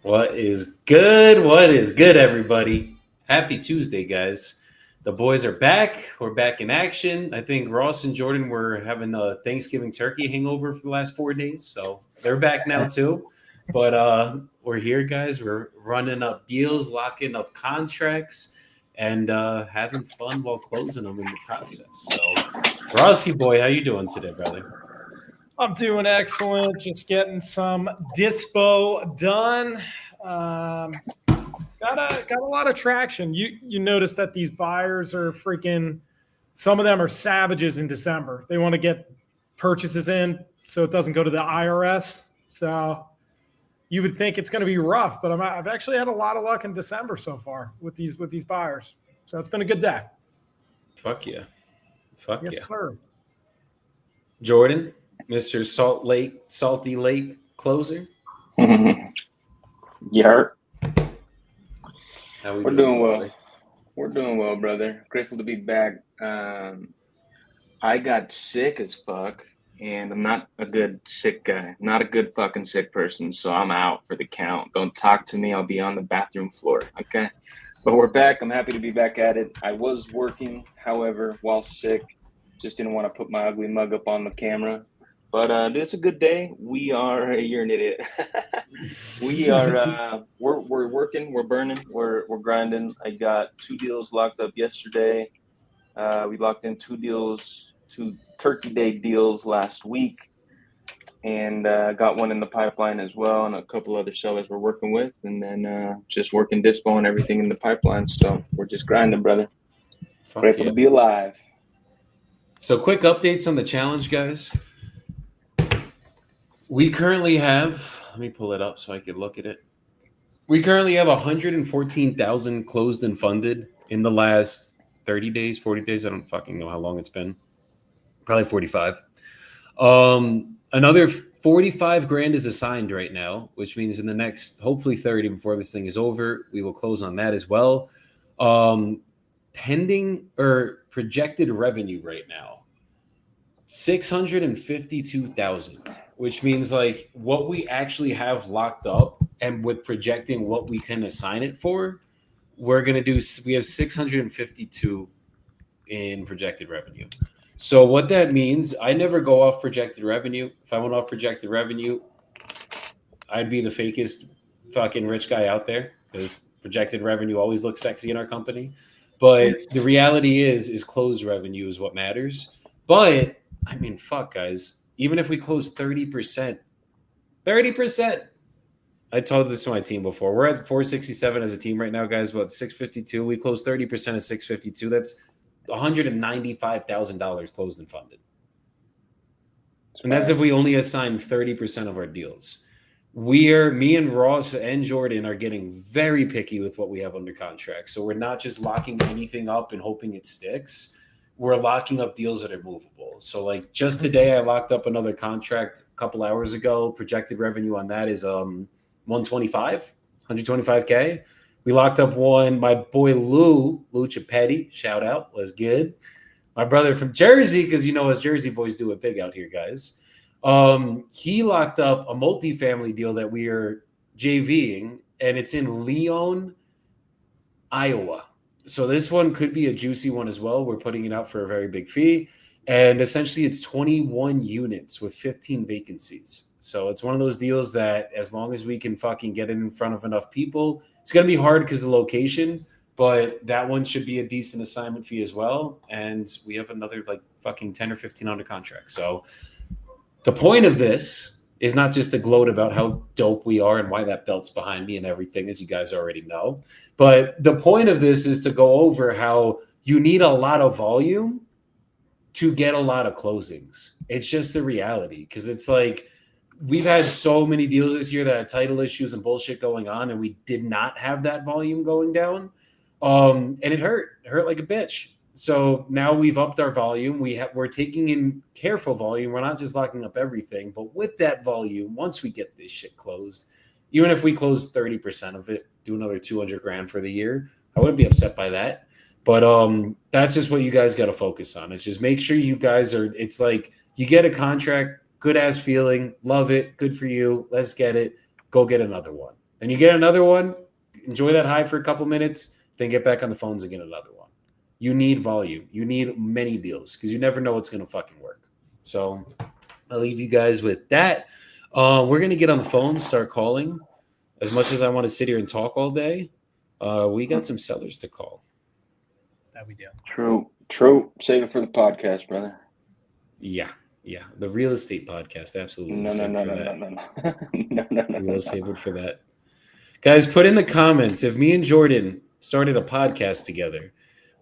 What is good? What is good, everybody? Happy Tuesday, guys. The boys are back. We're back in action. I think Ross and Jordan were having a Thanksgiving turkey hangover for the last 4 days, so they're back now too. But we're here, guys. We're running up deals, locking up contracts, and having fun while closing them in the process. So, Rossi boy, how you doing today, brother? I'm doing excellent. Just getting some dispo done. Um, got a lot of traction. You notice that these buyers are freaking. Some of them are savages in December. They want to get purchases in so it doesn't go to the IRS. So you would think it's going to be rough, but I've actually had a lot of luck in December so far with these buyers. So it's been a good day. Fuck yeah. Fuck Yes, yeah. sir. Jordan, Mr. Salty Lake closer. Yart. How we We're doing, doing well. brother? We're doing well, brother. Grateful to be back. I got sick as fuck, and I'm not a good sick guy. Not a good fucking sick person, so I'm out for the count. Don't talk to me. I'll be on the bathroom floor, okay? But we're back. I'm happy to be back at it. I was working, however, while sick. Just didn't want to put my ugly mug up on the camera. But it's a good day. You're an idiot. We are we're working, we're burning, we're grinding. I got 2 deals locked up yesterday. We locked in 2 Turkey Day deals last week, and got one in the pipeline as well, and a couple other sellers we're working with, and then just working dispo and everything in the pipeline. So we're just grinding, brother. Fuck Grateful yeah. to be alive. So, quick updates on the challenge, guys. We currently have, let me pull it up so I can look at it. We currently have 114,000 closed and funded in the last 30 days, 40 days. I don't fucking know how long it's been. Probably 45. Another 45 grand is assigned right now, which means in the next, hopefully 30 before this thing is over, we will close on that as well. Pending or projected revenue right now, 652,000, which means like what we actually have locked up and with projecting what we can assign it for, we're going to do, we have 652 in projected revenue. So what that means, I never go off projected revenue. If I went off projected revenue, I'd be the fakest fucking rich guy out there because projected revenue always looks sexy in our company. But the reality is closed revenue is what matters. But I mean, fuck, guys. Even if we close 30%, 30%. I told this to my team before. We're at 467 as a team right now, guys. About 652. We close 30% of 652. That's $195,000 closed and funded. And that's if we only assign 30% of our deals. Me and Ross and Jordan are getting very picky with what we have under contract. So we're not just locking anything up and hoping it sticks. We're locking up deals that are movable. So like just today, I locked up another contract a couple hours ago. Projected revenue on that is 125, 125K. We locked up one. My boy Lou Chapetti, shout out, was good. My brother from Jersey, because you know us Jersey boys do it big out here, guys. He locked up a multifamily deal that we are JVing, and it's in Leon, Iowa. So this one could be a juicy one as well. We're putting it out for a very big fee. And essentially it's 21 units with 15 vacancies. So it's one of those deals that as long as we can fucking get it in front of enough people, it's going to be hard because of the location, but that one should be a decent assignment fee as well. And we have another like fucking 10 or 15 under contract. So the point of this is not just to gloat about how dope we are and why that belt's behind me and everything, as you guys already know. But the point of this is to go over how you need a lot of volume to get a lot of closings. It's just the reality because it's like we've had so many deals this year that had title issues and bullshit going on, and we did not have that volume going down. And it hurt like a bitch. So now we've upped our volume. We're taking in careful volume. We're not just locking up everything, but with that volume, once we get this shit closed, even if we close 30% of it, do another 200 grand for the year, I wouldn't be upset by that. But that's just what you guys got to focus on. It's just make sure you guys are, it's like you get a contract, good ass feeling, love it, good for you. Let's get it. Go get another one. Then you get another one, enjoy that high for a couple minutes, then get back on the phones and get another one. You need volume. You need many deals because you never know what's going to fucking work. So I'll leave you guys with that. We're going to get on the phone, start calling. As much as I want to sit here and talk all day, we got some sellers to call. That we do. True. Save it for the podcast, brother. Yeah. The real estate podcast. Absolutely. No. We'll save it for that. Guys, put in the comments, if me and Jordan started a podcast together,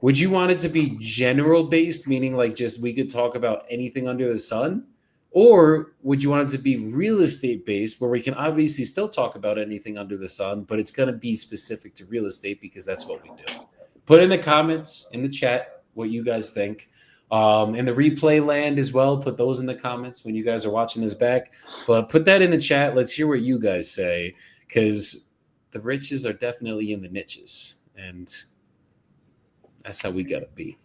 would you want it to be general based, meaning like just we could talk about anything under the sun? Or would you want it to be real estate based, where we can obviously still talk about anything under the sun, but it's going to be specific to real estate because that's what we do? Put in the comments, in the chat, what you guys think. In the replay land as well, put those in the comments when you guys are watching this back. But put that in the chat. Let's hear what you guys say, because the riches are definitely in the niches. And that's how we got to be.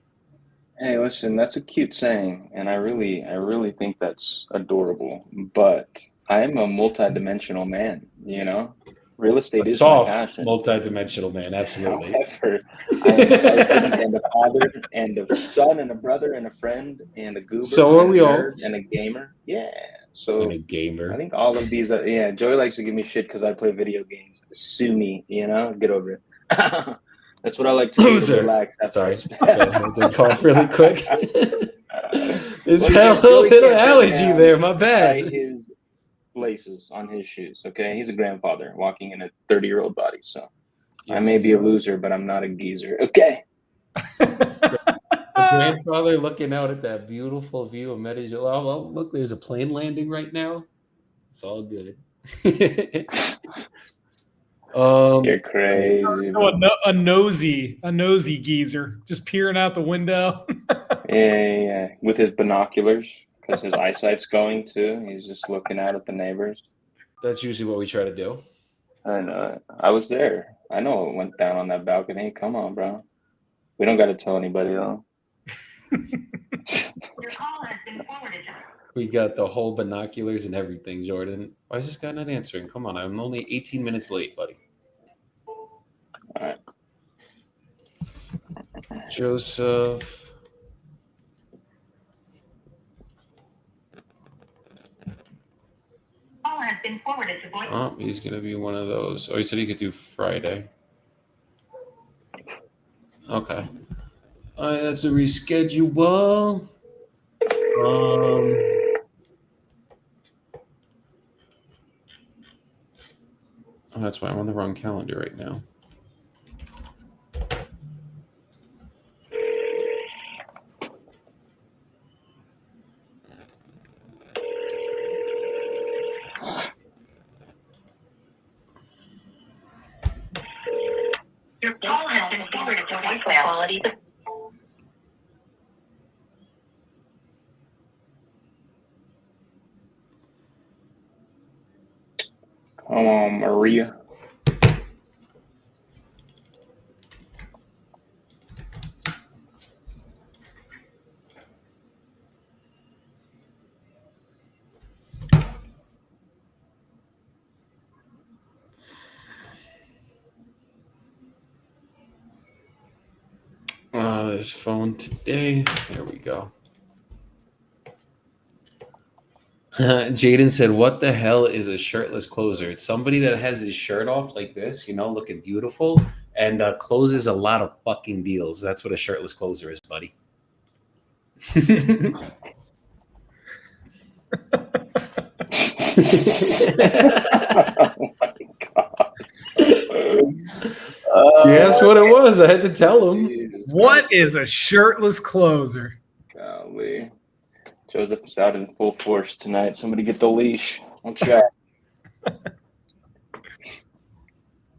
Hey, listen, that's a cute saying, and I really think that's adorable. But I am a multidimensional man, you know? Real estate is my passion. Multidimensional man, absolutely. However, I am a husband and a father and a son and a brother and a friend and a goober. So are we all. And a gamer. Yeah. So And a gamer. I think all of these are, Joey likes to give me shit because I play video games. Sue me, you know? Get over it. That's what I like to do to relax. Sorry. I had to cough really quick. There's a little bit of allergy there. My bad. His laces on his shoes, okay? He's a grandfather walking in a 30-year-old body, so yes, I may be a loser, but I'm not a geezer, okay? The grandfather looking out at that beautiful view of Medellin. Oh, look, there's a plane landing right now. It's all good. You're crazy. So a nosy geezer just peering out the window. Yeah, with his binoculars because his eyesight's going too. He's just looking out at the neighbors. That's usually what we try to do. I know. I was there. I know what went down on that balcony. Come on, bro. We don't got to tell anybody though. Your call has been forwarded. We got the whole binoculars and everything, Jordan. Why is this guy not answering? Come on, I'm only 18 minutes late, buddy. All right. Joseph. Call has been forwarded to voice. Oh, he's going to be one of those. Oh, he said he could do Friday. Okay. All right, that's a reschedule. Oh, that's why I'm on the wrong calendar right now. Your call has been forwarded to voicemail. Quality. Come on, Maria. This phone today. There we go. Jaden said, "What the hell is a shirtless closer?" It's somebody that has his shirt off like this, you know, looking beautiful, and closes a lot of fucking deals. That's what a shirtless closer is, buddy. Oh my god. Yes, what it was. I had to tell him. Jesus What Christ. is a shirtless closer? Golly. Joseph is out in full force tonight. Somebody get the leash. Watch out.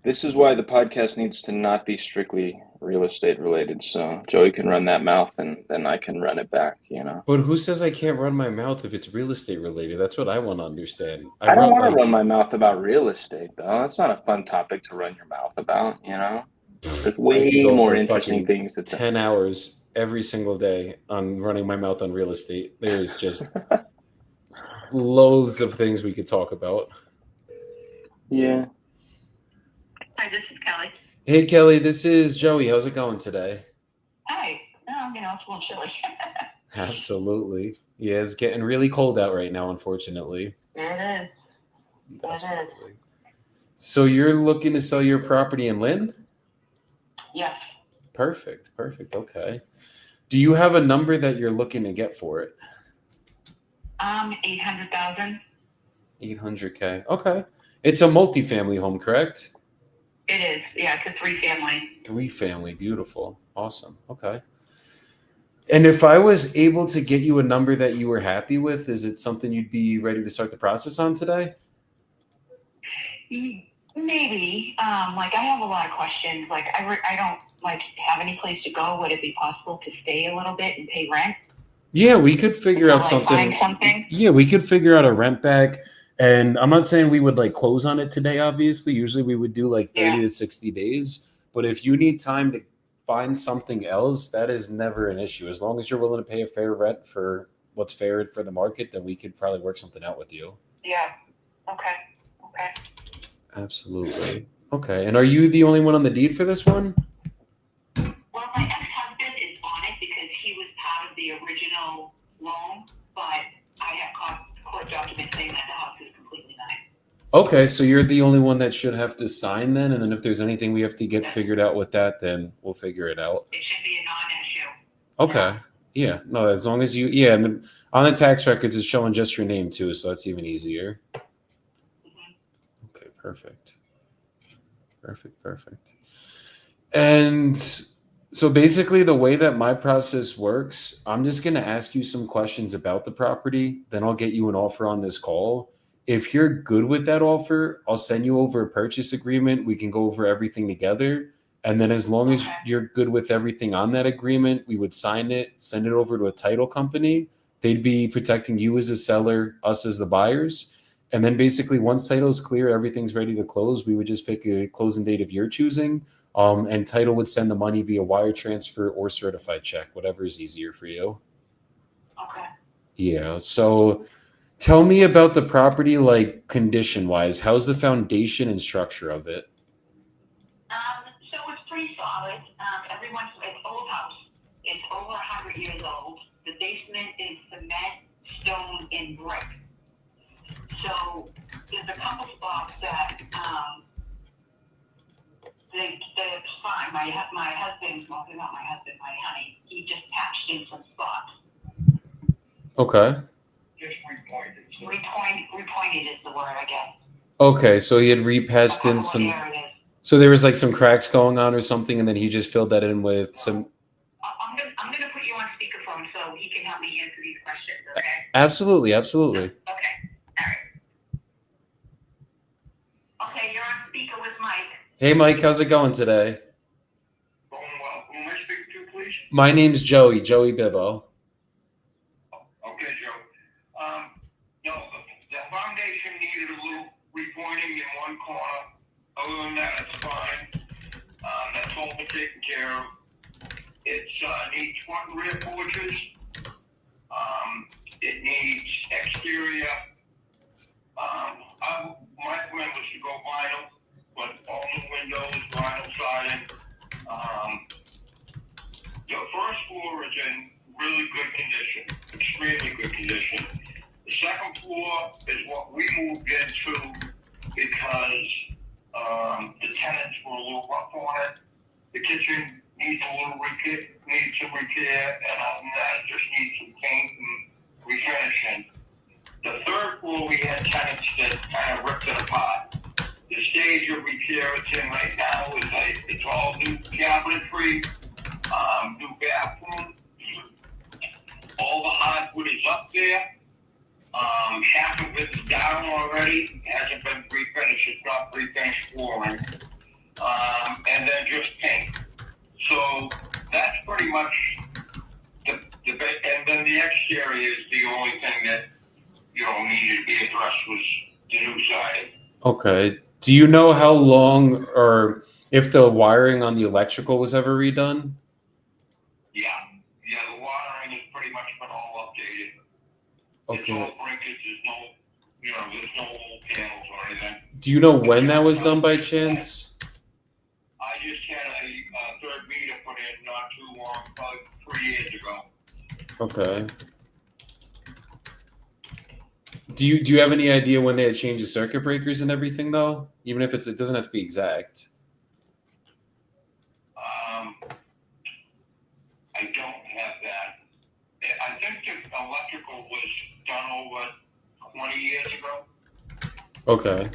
This is why the podcast needs to not be strictly real estate related. So Joey can run that mouth and then I can run it back, you know. But who says I can't run my mouth if it's real estate related? That's what I want to understand. I don't want to run my mouth about real estate, though. That's not a fun topic to run your mouth about, you know? There's way more interesting things. 10 hours every single day on running my mouth on real estate. There's just loads of things we could talk about. Yeah. Hey, Kelly, this is Joey. How's it going today? Hi. It's a little chilly. Absolutely. Yeah, it's getting really cold out right now, unfortunately. It is. Definitely. So you're looking to sell your property in Lynn? Yes. Perfect. Okay. Do you have a number that you're looking to get for it? 800,000. 800K. Okay. It's a multifamily home, correct? It is. Yeah, it's a 3-family. 3-family. Beautiful. Awesome. Okay. And if I was able to get you a number that you were happy with, is it something you'd be ready to start the process on today? Maybe. I have a lot of questions. I don't have any place to go. Would it be possible to stay a little bit and pay rent? Yeah, we could figure out something. Find something? Yeah, we could figure out a rent back. And I'm not saying we would close on it today, obviously. Usually we would do 30 to 60 days. But if you need time to find something else, that is never an issue. As long as you're willing to pay a fair rent for what's fair for the market, then we could probably work something out with you. Yeah. Okay. Absolutely. Okay. And are you the only one on the deed for this one? Well, my ex-husband is on it because he was part of the original loan, but I have court documents saying that the house is completely mine. Okay, so you're the only one that should have to sign then, and then if there's anything we have to get figured out with that, then we'll figure it out. It should be a non-issue. Okay. Yeah. No, as long as and then on the tax records it's showing just your name too, so that's even easier. Okay, perfect. And so basically the way that my process works, I'm just going to ask you some questions about the property, then I'll get you an offer on this call. If you're good with that offer, I'll send you over a purchase agreement. We can go over everything together. And then as long as you're good with everything on that agreement, we would sign it, send it over to a title company. They'd be protecting you as a seller, us as the buyers. And then basically once title is clear, everything's ready to close, we would just pick a closing date of your choosing. And title would send the money via wire transfer or certified check, whatever is easier for you. Okay. Yeah. So tell me about the property, condition wise. How's the foundation and structure of it? So it's pretty solid. It's old house. It's over 100 years old. The basement is cement, stone, and brick. So there's a couple spots that they're fine. My husband, well, not my husband, my honey, he just patched in some spots. Okay. Just repointed. Repointed is the word, I guess. Okay, so he had repatched in some. So there was some cracks going on or something, and then he just filled that in with some. I'm gonna put you on speakerphone so he can help me answer these questions. Okay. Absolutely. Okay. All right. Okay, you're on speaker with Mike. Hey, Mike, how's it going today? Going well. Who am I speaking to, please? My name's Joey Bibbo. Okay, Joe. No, the foundation needed a little repointing in one corner. Other than that, it's fine. That's all been taken care of. It needs front and rear porches. It needs exterior. My plan was to go vinyl, but all new windows, vinyl siding. The first floor is in really good condition, extremely good condition. The second floor is what we moved into because the tenants were a little rough on it. The kitchen needs a little needs some repair, and other than that, it just needs some paint and refinishing. The third floor, we had tenants that kind of ripped it apart. The stage of repair it's in right now is it's all new cabinetry, new bathroom. All the hardwood is up there. Half of it's down already. It hasn't been refinished. It's not refinished flooring. And then just paint. So that's pretty much the and then the exterior is the only thing that needed to be addressed was the new siding. Okay. Do you know how long or if the wiring on the electrical was ever redone? Yeah, the wiring has pretty much been all updated. Okay. It's all breakage. There's no old panels or anything. Do you know when that was done by chance? I just years ago. Okay. Do you have any idea when they had changed the circuit breakers and everything though? Even if it doesn't have to be exact. I don't have that. I think the electrical was done over 20 years ago. Okay.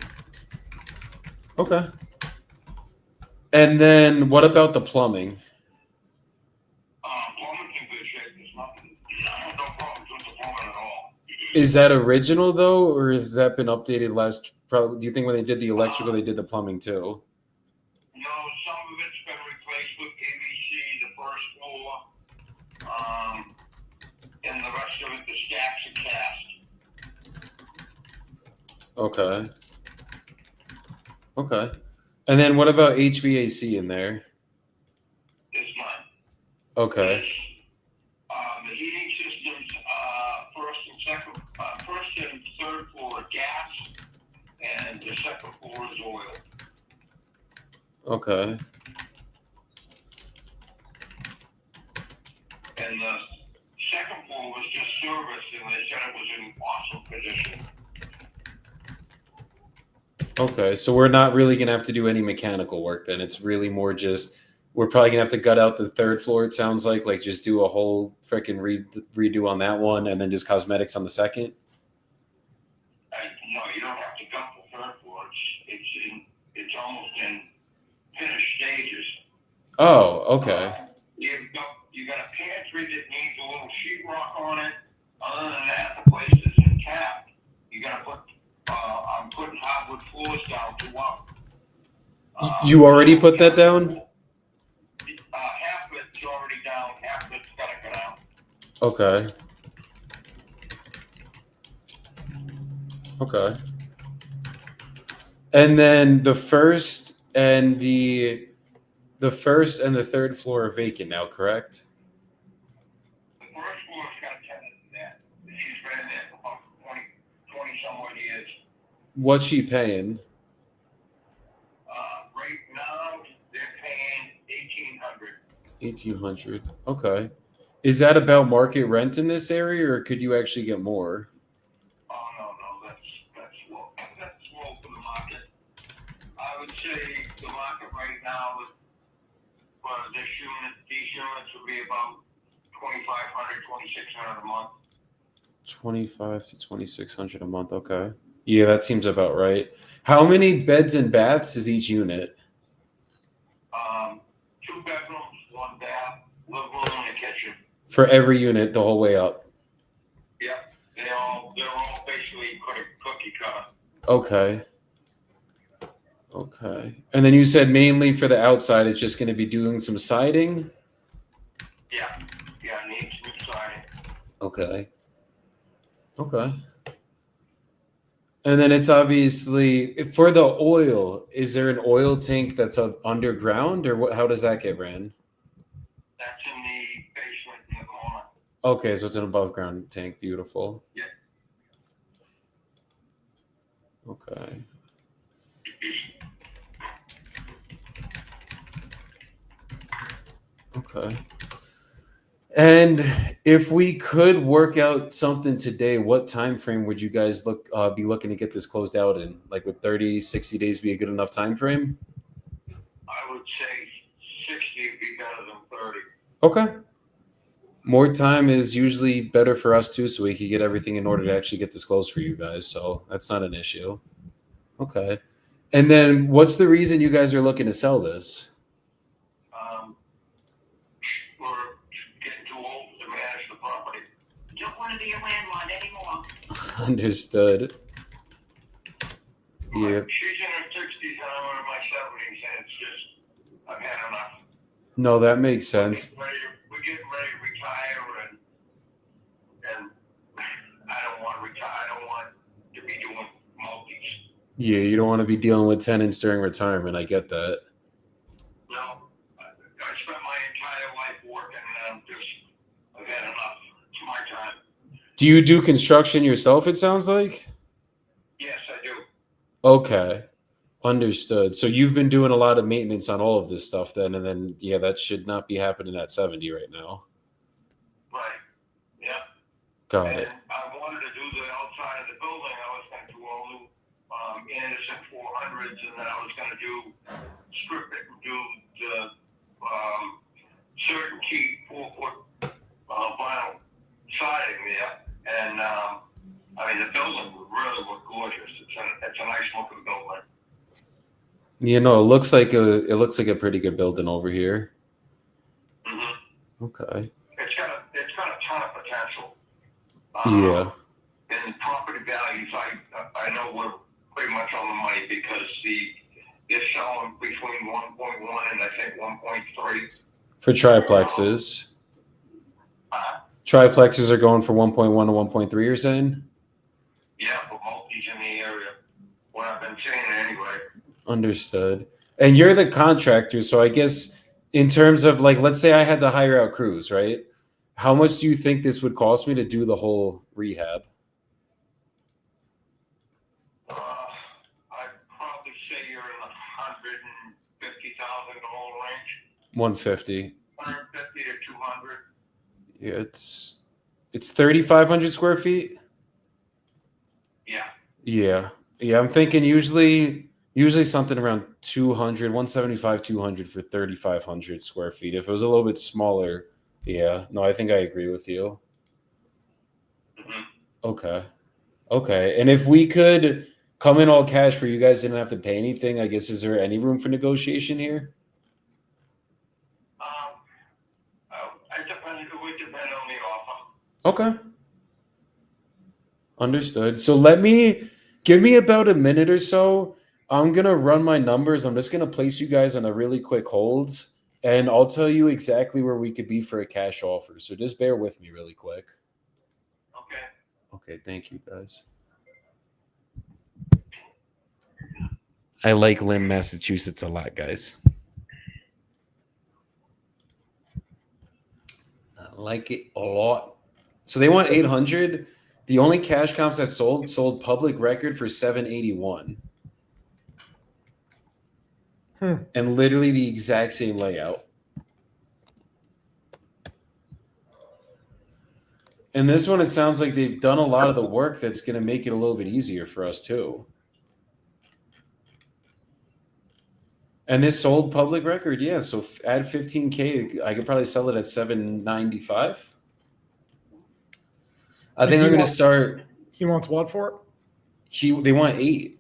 Okay. And then what about the plumbing? Plumbing's in good shape. There's nothing, no problems with the plumbing at all. Is that original though, or has that been updated last? Probably. Do you think when they did the electrical, they did the plumbing too? No, some of it's been replaced with PVC, the first floor, and the rest of it, the stacks are cast. Okay. Okay. And then what about HVAC in there? It's mine. Okay. The heating systems, first and third floor are gas, and the second floor is oil. Okay. And the second floor was just service, and they said it was in awesome condition. Okay. So we're not really gonna have to do any mechanical work then. It's really more just we're probably gonna have to gut out the third floor. It sounds like just do a whole freaking redo on that one, and then just cosmetics on the second. No, you don't have to gut the third floor. It's almost in finished stages. Oh, okay. You got a pantry that needs a little sheetrock on it. Other than that, the place is intact. You gotta put. I'm putting hardwood floors down to up. You already put that down? Half of it's already down. Half of it's gotta go down. Okay. Okay. And then the first and the third floor are vacant now, correct? The first floor's got a tenant in there. She's been in there for about 20 some odd years. What's she paying? Right now, they're paying $1,800. 1,800. Okay. Is that about market rent in this area, or could you actually get more? Oh no, that's low. That's low for the market. I would say the market right now is for these units would be about 2,500, 2,600 a month. 25 to 2,600 a month. Okay. Yeah, that seems about right. How many beds and baths is each unit? 2 bedrooms, 1 bath, living room and a kitchen. For every unit, the whole way up. Yep, they're all basically cookie cutter. Okay. Okay. And then you said mainly for the outside, it's just going to be doing some siding? Yeah, it needs new siding. Okay. Okay. And then it's obviously for the oil. Is there an oil tank that's underground, or what? How does that get ran? That's in the basement in the corner. Okay, so it's an above ground tank. Beautiful. Yeah. Okay. Okay. And if we could work out something today, what time frame would you guys be looking to get this closed out in? Like would 30, 60 days be a good enough time frame? I would say 60 would be better than 30. Okay. More time is usually better for us too, so we can get everything in order to actually get this closed for you guys. So that's not an issue. Okay. And then what's the reason you guys are looking to sell this? We're getting too old to manage the property. Don't want to be a landlord anymore. Understood. Yeah. She's in her 60s and I'm in my 70s, and it's just, I've had enough. No, that makes sense. We're getting ready to retire, and I don't want to retire. I don't want to be doing multis. Yeah, you don't want to be dealing with tenants during retirement. I get that. No, I spent my entire life working, and I've had enough. It's my time. Do you do construction yourself, it sounds like? Yes, I do. Okay. Understood. So you've been doing a lot of maintenance on all of this stuff then, and then, yeah, that should not be happening at 70 right now. Got And it. I wanted to do the outside of the building. I was going to do all new Anderson 400s, and then I was going to strip it and do the certainty 4-foot vinyl siding there. And I mean, the building would really look gorgeous. It's a nice looking building. You know, it looks like a pretty good building over here. Mm-hmm. Okay. It's got a ton of potential. Yeah. And property values, I know we're pretty much on the money because they're selling between 1.1 and I think 1.3. For triplexes. Triplexes are going for 1.1 to 1.3, you're saying? Yeah, but multis in the area. What I've been saying anyway. Understood. And you're the contractor, so I guess in terms of like, let's say I had to hire out crews, right? How much do you think this would cost me to do the whole rehab? I'd probably say you're in the $150,000 range. 150. 150 to 200. Yeah, it's 3,500 square feet. Yeah. Yeah. I'm thinking usually something around 200, 175, 200 for 3,500 square feet. If it was a little bit smaller, yeah. No, I think I agree with you. Mm-hmm. Okay. And if we could come in all cash where you guys didn't have to pay anything, I guess, is there any room for negotiation here? It would depend on the offer. Okay. Understood. So give me about a minute or so. I'm going to run my numbers. I'm just going to place you guys on a really quick hold, and I'll tell you exactly where we could be for a cash offer. So just bear with me really quick. Okay, thank you, guys. I like Lynn, Massachusetts a lot, guys. I like it a lot. So they want 800. The only cash comps that sold public record for 781. And literally the exact same layout. And this one, it sounds like they've done a lot of the work that's going to make it a little bit easier for us too. And this sold public record, yeah. So add 15K, I could probably sell it at 795. I think I'm going to start. He wants what for it? They want 8.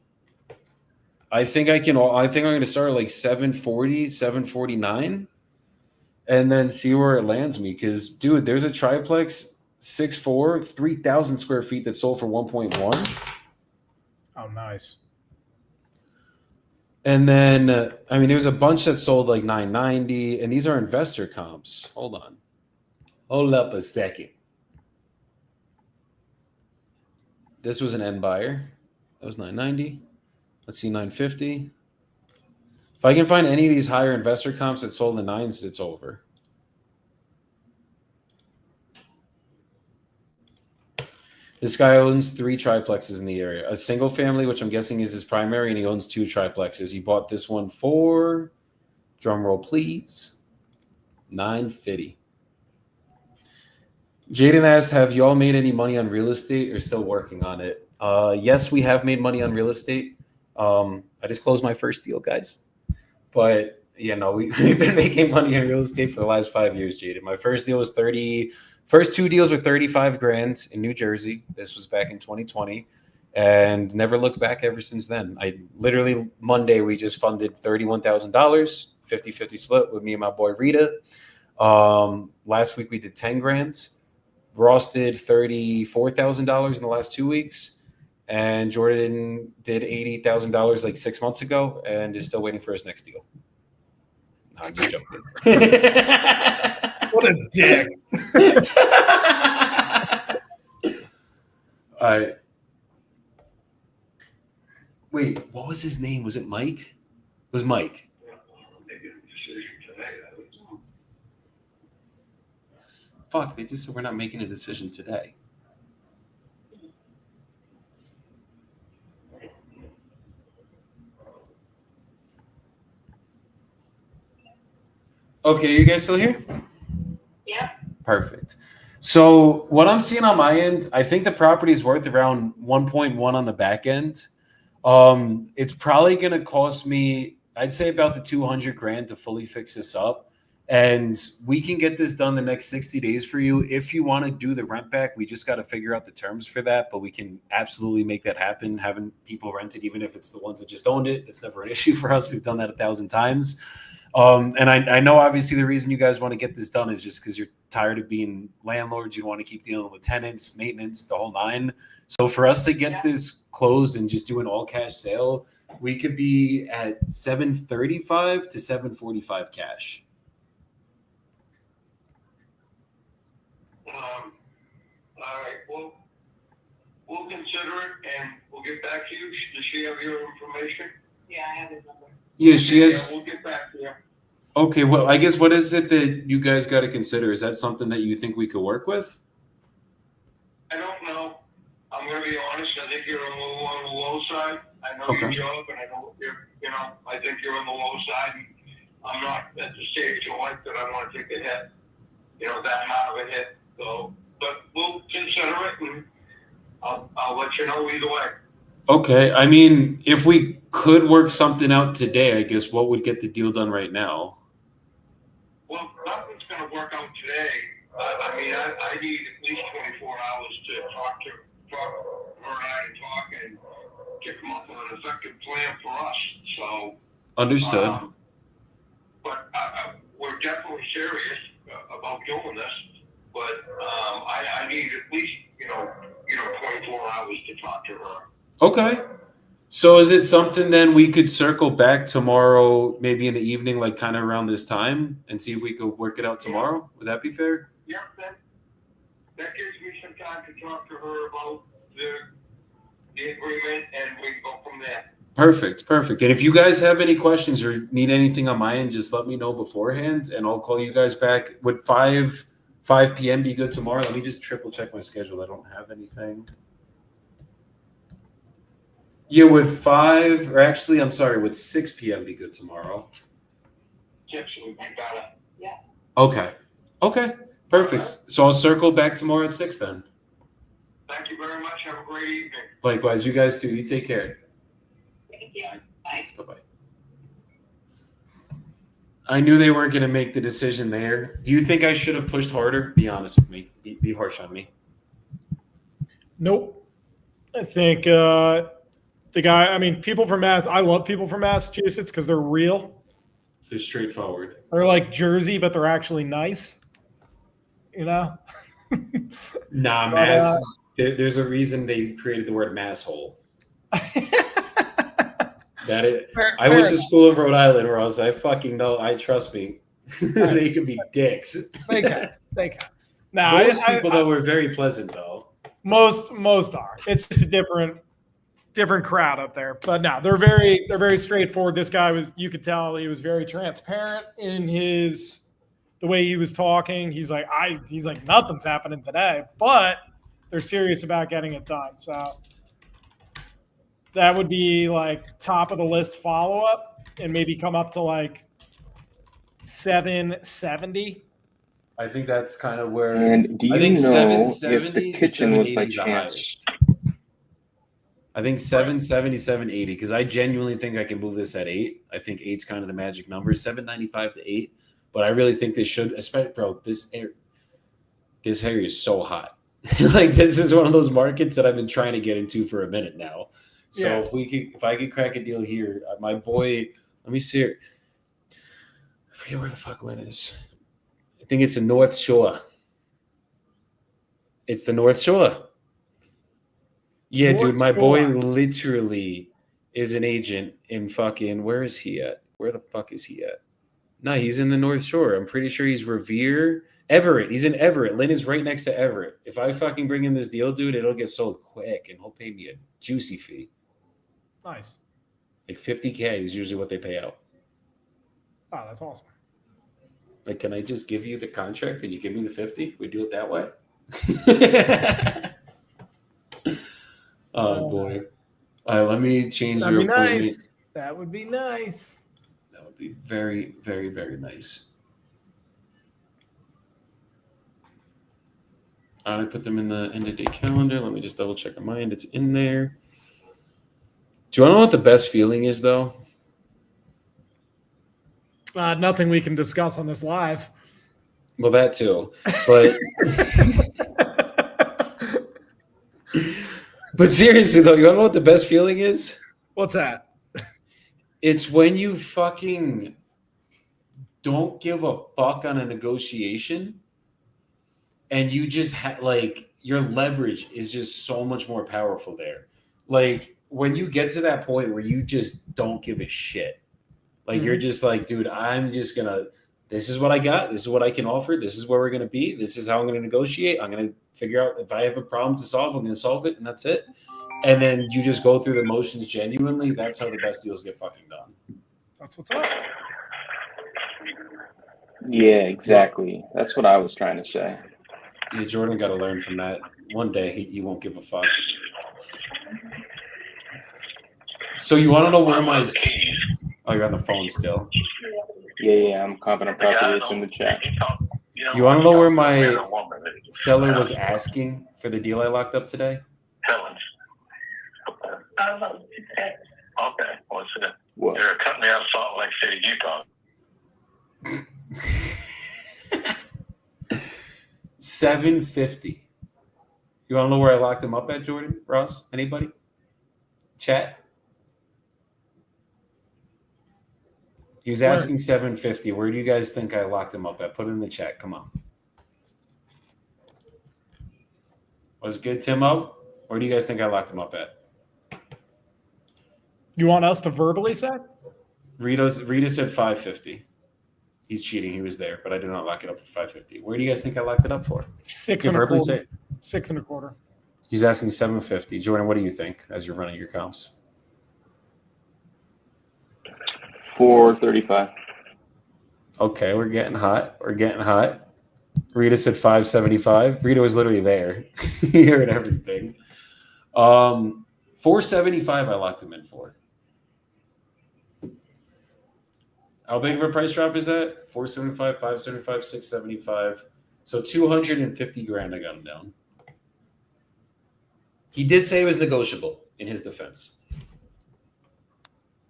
I think I'm going to start at like 740, 749, and then see where it lands me. Because, dude, there's a triplex 6'4", 3,000 square feet that sold for 1.1. Oh, nice. And then, there's a bunch that sold like 990, and these are investor comps. Hold on. Hold up a second. This was an end buyer. That was 990. Let's see, 950. If I can find any of these higher investor comps that sold in the 9s, it's over. This guy owns 3 triplexes in the area. A single family, which I'm guessing is his primary, and he owns 2 triplexes. He bought this one for, drum roll please, $950. Jaden asked, have y'all made any money on real estate or still working on it? Yes, we have made money on real estate. I just closed my first deal, guys. But, we've been making money on real estate for the last 5 years, Jaden. My first deal was first 2 deals were 35 grand in New Jersey. This was back in 2020 and never looked back ever since then. Monday, we just funded $31,000, 50-50 split with me and my boy Rita. Last week we did 10 grand. Ross did $34,000 in the last 2 weeks. And Jordan did $80,000 like 6 months ago and is still waiting for his next deal. No, I'm just joking. What a dick. All right. Wait, what was his name? Was it Mike? It was Mike. Fuck, they just said we're not making a decision today. Okay, are you guys still here? Yeah. Perfect. So what I'm seeing on my end, I think the property is worth around 1.1 on the back end. It's probably going to cost me, I'd say about the 200 grand to fully fix this up. And we can get this done the next 60 days for you. If you want to do the rent back, we just got to figure out the terms for that, but we can absolutely make that happen. Having people rent it, even if it's the ones that just owned it, it's never an issue for us. We've done that 1,000 times. And I know obviously the reason you guys want to get this done is just because you're tired of being landlords. You want to keep dealing with tenants, maintenance, the whole nine. So for us to get this closed and just do an all cash sale, we could be at 735 to 745 cash. All right, we'll consider it and we'll get back to you. Does she have your information? Yeah, I have his number. Yeah, she has. Yeah, we'll get back to you. Okay, well, I guess what is it that you guys got to consider? Is that something that you think we could work with? I don't know. I'm going to be honest. I think you're a little on the low side. I know your Okay. job, and I know I think you're on the low side. I'm not at the stage of life that I want to take a hit, that high of a hit. So, but we'll consider it, and I'll let you know either way. Okay, I mean, if we could work something out today, I guess what would get the deal done right now? Well, nothing's going to work out today. I mean, I need at least 24 hours to talk to her and I and talk and to come up with an effective plan for us. So, Understood. but we're definitely serious about doing this. But I need at least 24 hours to talk to her. Okay. So is it something then we could circle back tomorrow, maybe in the evening, like kind of around this time, and see if we could work it out tomorrow? Would that be fair? Yeah, that gives me some time to talk to her about the agreement, and we can go from there. Perfect. And if you guys have any questions or need anything on my end, just let me know beforehand, and I'll call you guys back. Would 5 p.m. be good tomorrow? Let me just triple check my schedule. I don't have anything. Yeah, would 6 p.m. be good tomorrow? Yes, we got it. Okay. Perfect. So I'll circle back tomorrow at 6 then. Thank you very much. Have a great evening. Likewise, you guys too. You take care. Thank you. Bye. Bye-bye. I knew they weren't going to make the decision there. Do you think I should have pushed harder? Be honest with me. Be harsh on me. Nope. I think the guy, I mean, I love people from Massachusetts because they're real. They're straightforward. They're like Jersey, but they're actually nice. Nah, But, there's a reason they created the word masshole. That is, I went to school in Rhode Island, where I fucking know. Trust me, they could be dicks. They can. Nah, Those people though were very pleasant though. Most are. It's just a different crowd up there. But no, they're very straightforward. This guy you could tell he was very transparent in the way he was talking. He's like, nothing's happening today, but they're serious about getting it done. So that would be like top of the list follow up, and maybe come up to like 770. I think that's kind of where. And do you I think know if 770 the kitchen was by 780 is the chance? highest. I think 770, 780, because I genuinely think I can move this at 8. I think 8's kind of the magic number, 795 to 8. But I really think they should, especially, bro, this area is so hot. Like, this is one of those markets that I've been trying to get into for a minute now. So Yeah. if I could crack a deal here, my boy, let me see it. I forget where the fuck Lynn is. I think it's the North Shore. It's the North Shore. Yeah, North dude, my boy Shore. literally is an agent in fucking, where is he at? Where the fuck is he at? No, he's in the North Shore. I'm pretty sure he's Revere. Everett. He's in Everett. Lynn is right next to Everett. If I fucking bring him this deal, dude, it'll get sold quick and he'll pay me a juicy fee. Nice. Like $50K is usually what they pay out. Oh, that's awesome. Like, can I just give you the contract and you give me the 50? We do it that way? Oh boy. All right, let me change That'd your be appointment. nice. That would be nice. That would be very, very, very nice. I put them in the end of day calendar. Let me just double check on my end. It's in there. Do you want to know what the best feeling is, though? Nothing we can discuss on this live. Well, that too. But but seriously, though, you want to know what the best feeling is? What's that? It's when you fucking don't give a fuck on a negotiation and you just like your leverage is just so much more powerful there. Like when you get to that point where you just don't give a shit, like you're just like, dude, I'm just gonna, this is what I got, this is what I can offer, this is where we're gonna be, this is how I'm gonna negotiate, I'm gonna figure out if I have a problem to solve, I'm gonna solve it, and that's it. And then you just go through the motions genuinely. That's how the best deals get fucking done. That's what's up. Yeah, exactly. That's what I was trying to say. Yeah, Jordan got to learn from that. One day he won't give a fuck. So you want to know where my? Oh, you're on the phone still. Yeah, I'm confident properly. It's in the chat. You want to know where my seller was asking for the deal I locked up today? Okay, what's it? What? They're a company out of Salt Lake City, Utah. $750. You want to know where I locked him up at, Jordan? Ross? Anybody? Chat? He was asking $750. Where do you guys think I locked him up at? Put it in the chat. Come on. Was good, Timo? Where do you guys think I locked him up at? You want us to verbally say? Rita said $550. He's cheating. He was there, but I did not lock it up for $550. Where do you guys think I locked it up for? Six You and a verbally quarter. say it. 6 1/4. He's asking $750. Jordan, what do you think as you're running your comps? $435. Okay, we're getting hot. We're getting hot. Rita said $575. Rita was literally there. He heard everything. $475 I locked him in for. How big of a price drop is that? $475, $575, $675. So $250,000 I got him down. He did say it was negotiable in his defense.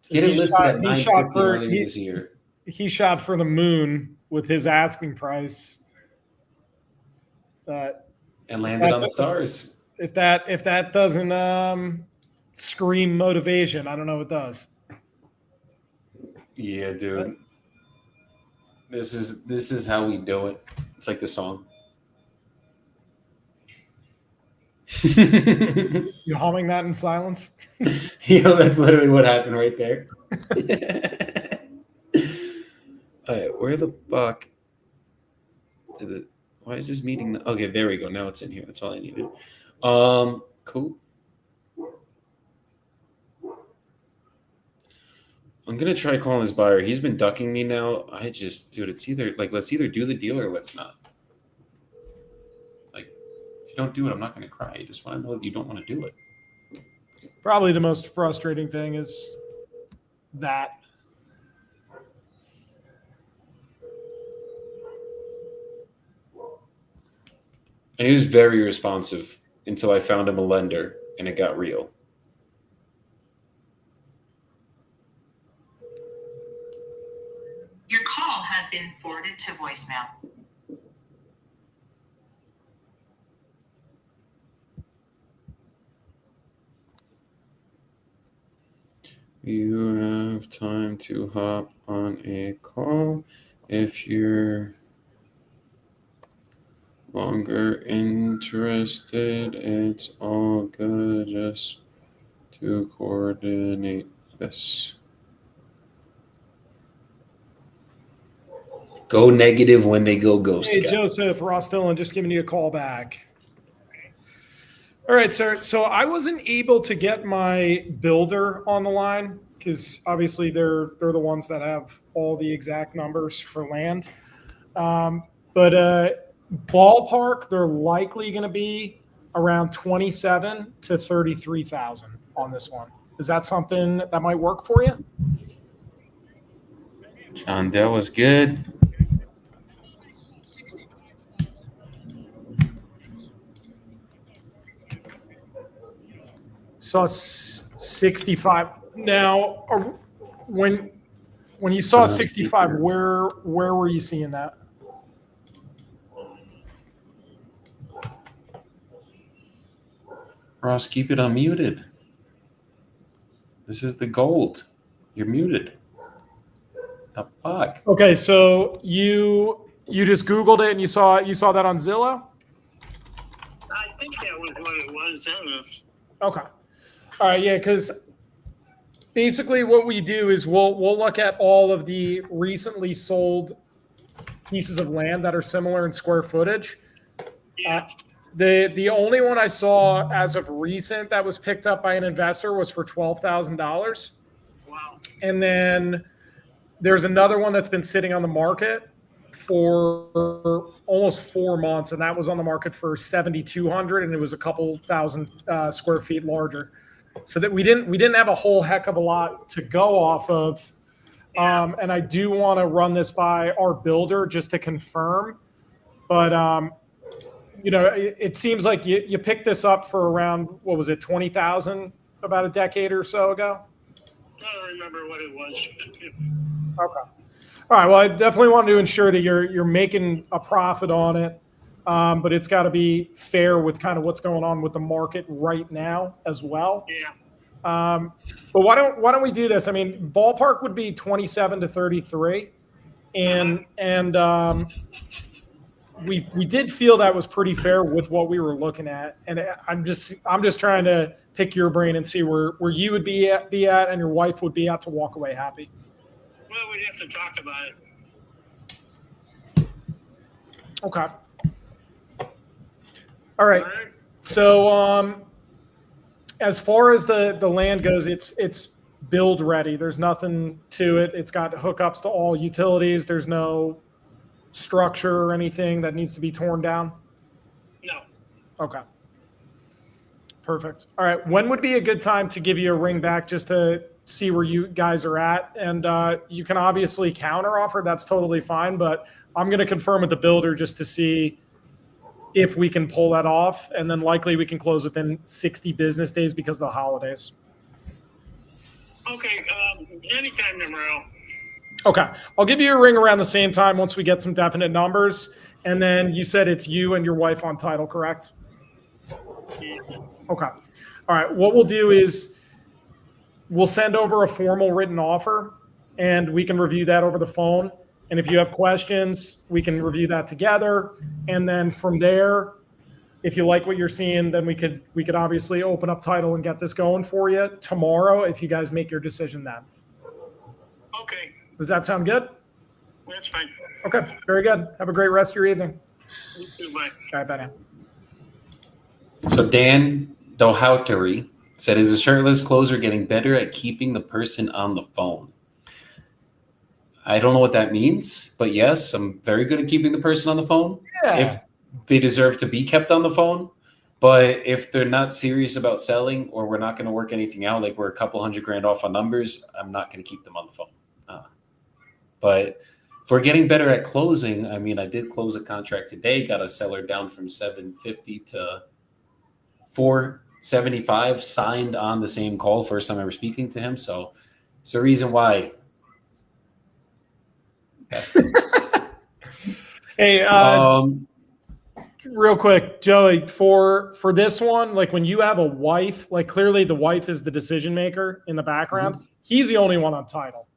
He didn't list it at $950 earlier this year. He shot for the moon with his asking price. And landed on the stars. If that doesn't scream motivation, I don't know what does. Yeah, dude. This is how we do it. It's like the song. You humming that in silence? That's literally what happened right there. All right, where the fuck did it? Why is this meeting? Okay, there we go. Now it's in here. That's all I needed. Cool. I'm gonna try calling this buyer. He's been ducking me now. Dude, it's either like let's either do the deal or let's not. Like, if you don't do it, I'm not gonna cry. I just want to know that you don't want to do it. Probably the most frustrating thing is that. And he was very responsive until I found him a lender and it got real. Your call has been forwarded to voicemail. You have time to hop on a call if you're longer interested. It's all good just to coordinate this. Go negative when they go ghost. Hey, Joseph, Ross Dillon, just giving you a call back. All right, sir. So I wasn't able to get my builder on the line because obviously they're the ones that have all the exact numbers for land. But ballpark, they're likely going to be around 27 to 33,000 on this one. Is that something that might work for you? John Dell was good. saw 65. Now, when you saw 65, where were you seeing that? Ross, keep it unmuted. This is the gold. You're muted. The fuck? Okay, so you just Googled it and you saw that on Zillow? I think that was what it was. Okay. All right, yeah, because basically what we do is we'll look at all of the recently sold pieces of land that are similar in square footage. Yeah. The only one I saw as of recent that was picked up by an investor was for $12,000. Wow. And then there's another one that's been sitting on the market for almost 4 months, and that was on the market for 7,200, and it was a couple thousand square feet larger. So that we didn't have a whole heck of a lot to go off of. And I do want to run this by our builder just to confirm. But it seems like you picked this up for around, what was it, 20,000 about a decade or so ago? I don't remember what it was. Okay. All right. Well, I definitely wanted to ensure that you're making a profit on it, but it's got to be fair with kind of what's going on with the market right now as well. Yeah. But why don't we do this? I mean, ballpark would be 27 to 33, and we did feel that was pretty fair with what we were looking at, and I'm just trying to pick your brain and see where you would be at and your wife would be at to walk away happy. Well, we'd have to talk about it. Okay. All right. So as far as the land goes, it's build ready. There's nothing to it. It's got hookups to all utilities. There's no structure or anything that needs to be torn down. No. Okay. Perfect. All right. When would be a good time to give you a ring back just to see where you guys are at? And you can obviously counter offer. That's totally fine. But I'm going to confirm with the builder just to see if we can pull that off. And then likely we can close within 60 business days because of the holidays. Okay. Anytime tomorrow. Okay. I'll give you a ring around the same time once we get some definite numbers. And then you said it's you and your wife on title, correct? Yes. Okay. All right. What we'll do is we'll send over a formal written offer and we can review that over the phone. And if you have questions, we can review that together. And then from there, if you like what you're seeing, then we could obviously open up title and get this going for you tomorrow if you guys make your decision then. Okay. Does that sound good? That's fine. Okay. Very good. Have a great rest of your evening. You too, bye. All right. Bye now. So Dan Dohautery said, is a shirtless closer getting better at keeping the person on the phone? I don't know what that means, but yes, I'm very good at keeping the person on the phone. Yeah. If they deserve to be kept on the phone. But if they're not serious about selling or we're not going to work anything out, like we're a couple $100,000 off on numbers, I'm not going to keep them on the phone. But if we're getting better at closing, I mean, I did close a contract today, got a seller down from 750 to 475, signed on the same call, first time ever speaking to him. So it's a reason why. Hey, real quick, Joey, for this one, like when you have a wife, like clearly the wife is the decision maker in the background. Mm-hmm. He's the only one on title.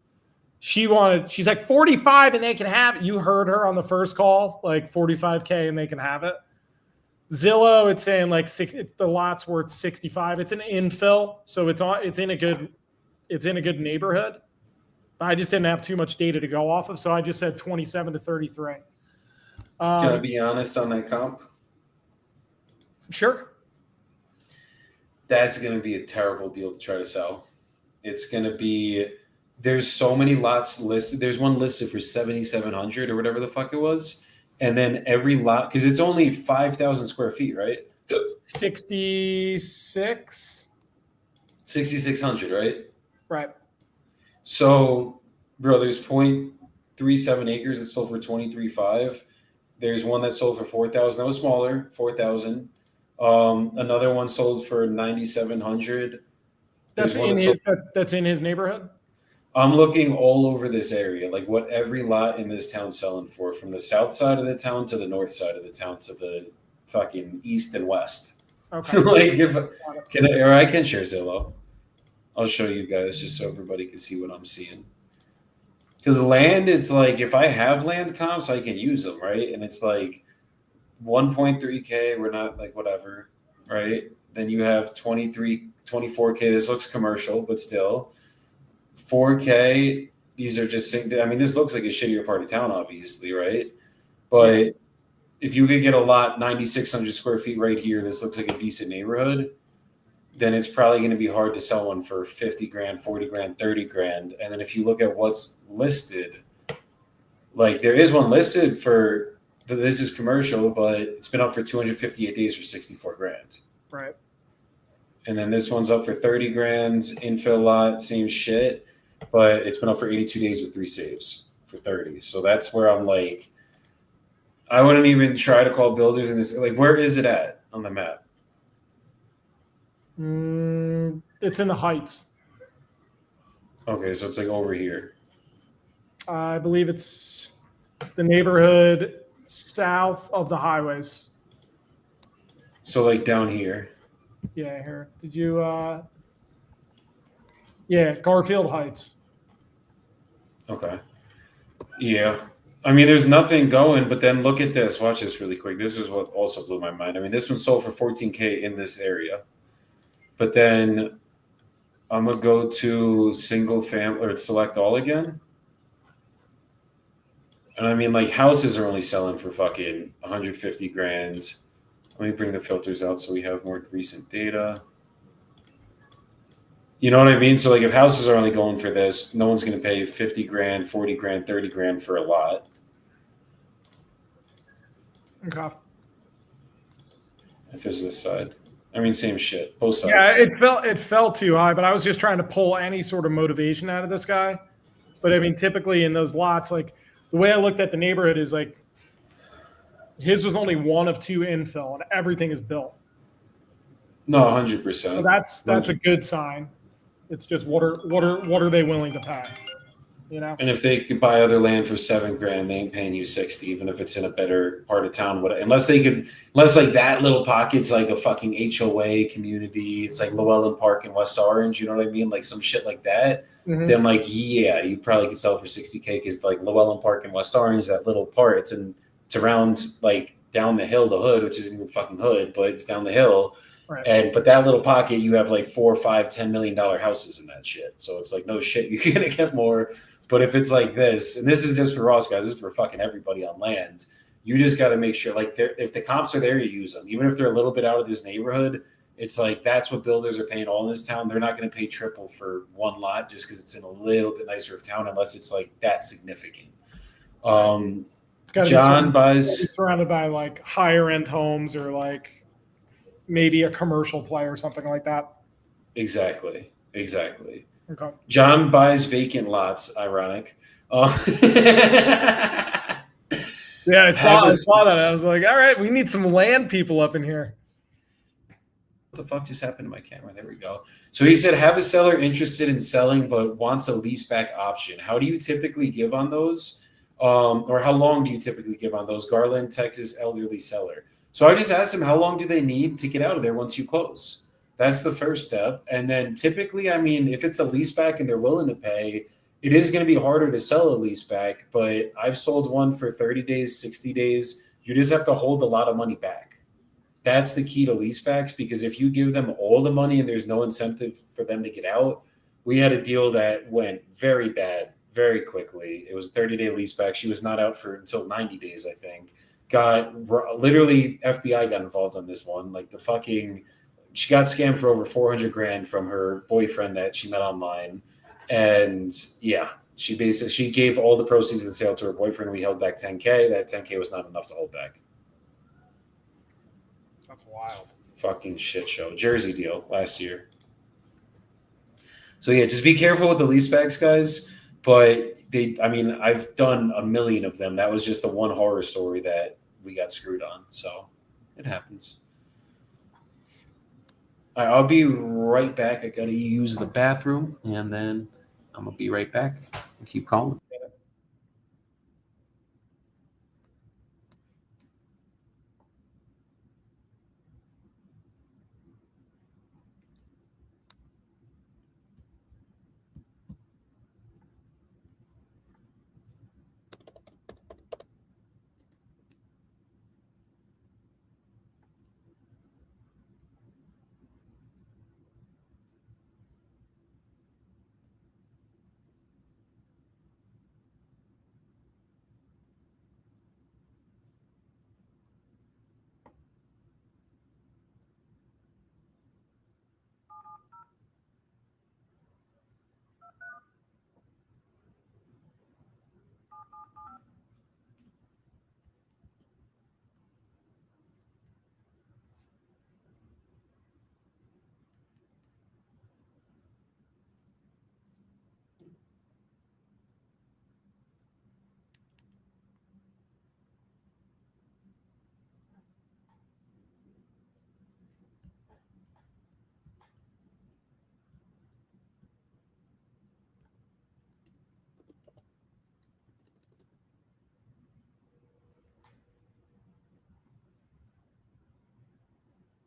She's like 45 and they can have it. You heard her on the first call, like 45K and they can have it. Zillow, it's saying like the lot's worth 65. It's an infill, so it's in a good neighborhood. But I just didn't have too much data to go off of, so I just said 27 to 33. Can I be honest on that comp? Sure. That's going to be a terrible deal to try to sell. It's going to be, there's so many lots listed. There's one listed for 7,700 or whatever the fuck it was. And then every lot, because it's only 5,000 square feet, right? 6,600, right? Right. So, bro, there's 0.37 acres that sold for 23.5. There's one that sold for 4,000. That was smaller, 4,000. Another one sold for 9,700. That's There's one in that's his that's in his neighborhood. I'm looking all over this area, like what every lot in this town's selling for, from the south side of the town to the north side of the town to the fucking east and west. Okay. Like if or I can share Zillow. I'll show you guys just so everybody can see what I'm seeing. Because land, it's like if I have land comps, I can use them, right? And it's like 1.3K, we're not like whatever, right? Then you have 24K. This looks commercial, but still 4K. These are just, I mean, this looks like a shittier part of town, obviously, right? But if you could get a lot 9,600 square feet right here, this looks like a decent neighborhood, then it's probably going to be hard to sell one for 50 grand, 40 grand, 30 grand. And then if you look at what's listed, like there is one listed for, this is commercial, but it's been up for 258 days for 64 grand. Right. And then this one's up for 30 grand, infill lot, same shit, but it's been up for 82 days with 3 saves for 30. So that's where I'm like, I wouldn't even try to call builders in this. Like, where is it at on the map? It's in the Heights. Okay, so it's like over here. I believe it's the neighborhood south of the highways. So like down here. Yeah, here. Did you? Yeah, Garfield Heights. Okay. Yeah. I mean, there's nothing going, but then look at this. Watch this really quick. This is what also blew my mind. I mean, this one sold for 14K in this area. But then I'm going to go to single family or select all again. And I mean, like houses are only selling for fucking 150 grand. Let me bring the filters out so we have more recent data. You know what I mean? So like if houses are only going for this, no one's going to pay 50 grand, 40 grand, 30 grand for a lot. Okay. If it's this side. I mean, same shit. Both sides. Yeah, it fell too high, but I was just trying to pull any sort of motivation out of this guy. But I mean, typically in those lots, like the way I looked at the neighborhood is like his was only 1 of 2 infill and everything is built. No, 100%. So that's a good sign. It's just what are they willing to pay? You know? And if they could buy other land for 7 grand, they ain't paying you 60, even if it's in a better part of town. Unless like that little pocket's like a fucking HOA community. It's like Llewellyn Park in West Orange. You know what I mean? Like some shit like that. Mm-hmm. Then like, yeah, you probably could sell it for 60K because like Llewellyn Park in West Orange, that little part, it's around like down the hill, the hood, which isn't even fucking hood, but it's down the hill. Right. But that little pocket, you have like 4, 5, $10 million houses in that shit. So it's like, no shit, you're gonna get more. But if it's like this, and this is just for Ross guys, this is for fucking everybody on land. You just got to make sure, like, if the comps are there, you use them. Even if they're a little bit out of this neighborhood, it's like that's what builders are paying all in this town. They're not going to pay triple for one lot just because it's in a little bit nicer of town, unless it's like that significant. John buys surrounded by like higher end homes or like maybe a commercial play or something like that. Exactly. Okay. John buys vacant lots. Ironic. Yeah, I saw that. I was like, all right, we need some land people up in here. What the fuck just happened to my camera? There we go. So he said, have a seller interested in selling but wants a leaseback option. How do you typically give on those? Or how long do you typically give on those? Garland, Texas, elderly seller. So I just asked him, how long do they need to get out of there once you close? That's the first step. And then typically, I mean, if it's a leaseback and they're willing to pay, it is going to be harder to sell a leaseback, but I've sold one for 30 days, 60 days. You just have to hold a lot of money back. That's the key to leasebacks, because if you give them all the money and there's no incentive for them to get out, we had a deal that went very bad very quickly. It was 30-day leaseback. She was not out for until 90 days, I think. Literally FBI got involved on this one. Like she got scammed for over 400 grand from her boyfriend that she met online. And yeah, she gave all the proceeds of the sale to her boyfriend. We held back 10K. That 10K was not enough to hold back. That's wild. Fucking shit show. Jersey deal last year. So yeah, just be careful with the leasebacks, guys. But I've done a million of them. That was just the one horror story that we got screwed on. So it happens. All right, I'll be right back. I gotta use the bathroom, and then I'm gonna be right back. Keep calling.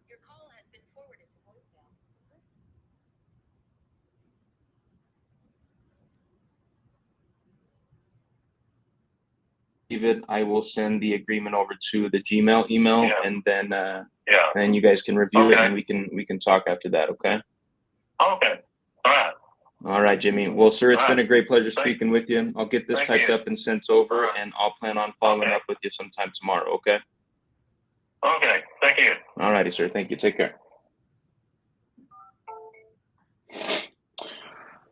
Your call has been forwarded to voicemail. David, I will send the agreement over to the Gmail email, Yeah. and then Yeah. and you guys can review it, Okay. and we can talk after that. Okay. Okay. All right. All right, Jimmy. Well, sir, it's All been a right. great pleasure Thank- speaking with you. I'll get this Thank typed you. up and sent over, All right. and I'll plan on following Okay. up with you sometime tomorrow. Okay. Okay. Thank you. All righty, sir. Thank you. Take care.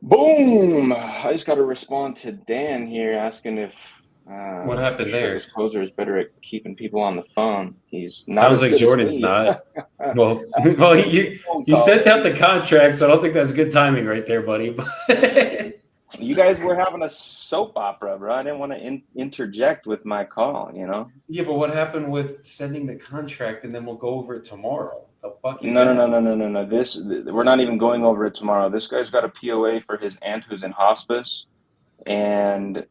Boom! I just got to respond to Dan here asking if What happened there? This closer is better at keeping people on the phone. He's not Sounds as like good as Jordan's me. not. Well, you sent out the contract, so I don't think that's good timing right there, buddy. You guys were having a soap opera, bro. I didn't want to interject with my call, you know? Yeah, but what happened with sending the contract and then we'll go over it tomorrow? The fuck is No. We're not even going over it tomorrow. This guy's got a POA for his aunt who's in hospice, and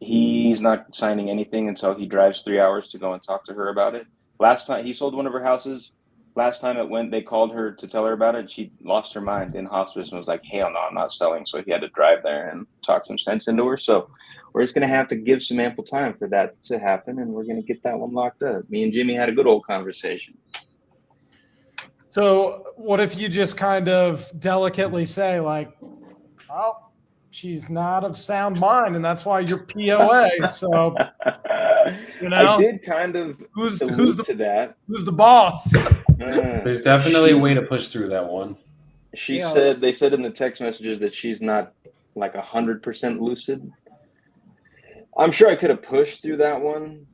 he's not signing anything until he drives 3 hours to go and talk to her about it. Last time he sold one of her houses. Last time it went, they called her to tell her about it. She lost her mind in hospice and was like, hell no, I'm not selling. So he had to drive there and talk some sense into her. So we're just going to have to give some ample time for that to happen. And we're going to get that one locked up. Me and Jimmy had a good old conversation. So what if you just kind of delicately say like, well, she's not of sound mind, and that's why you're POA. So you know, I did kind of who's allude to that. Who's the boss? There's definitely a way to push through that one. She Yeah. said they said in the text messages that she's not like 100% lucid. I'm sure I could have pushed through that one,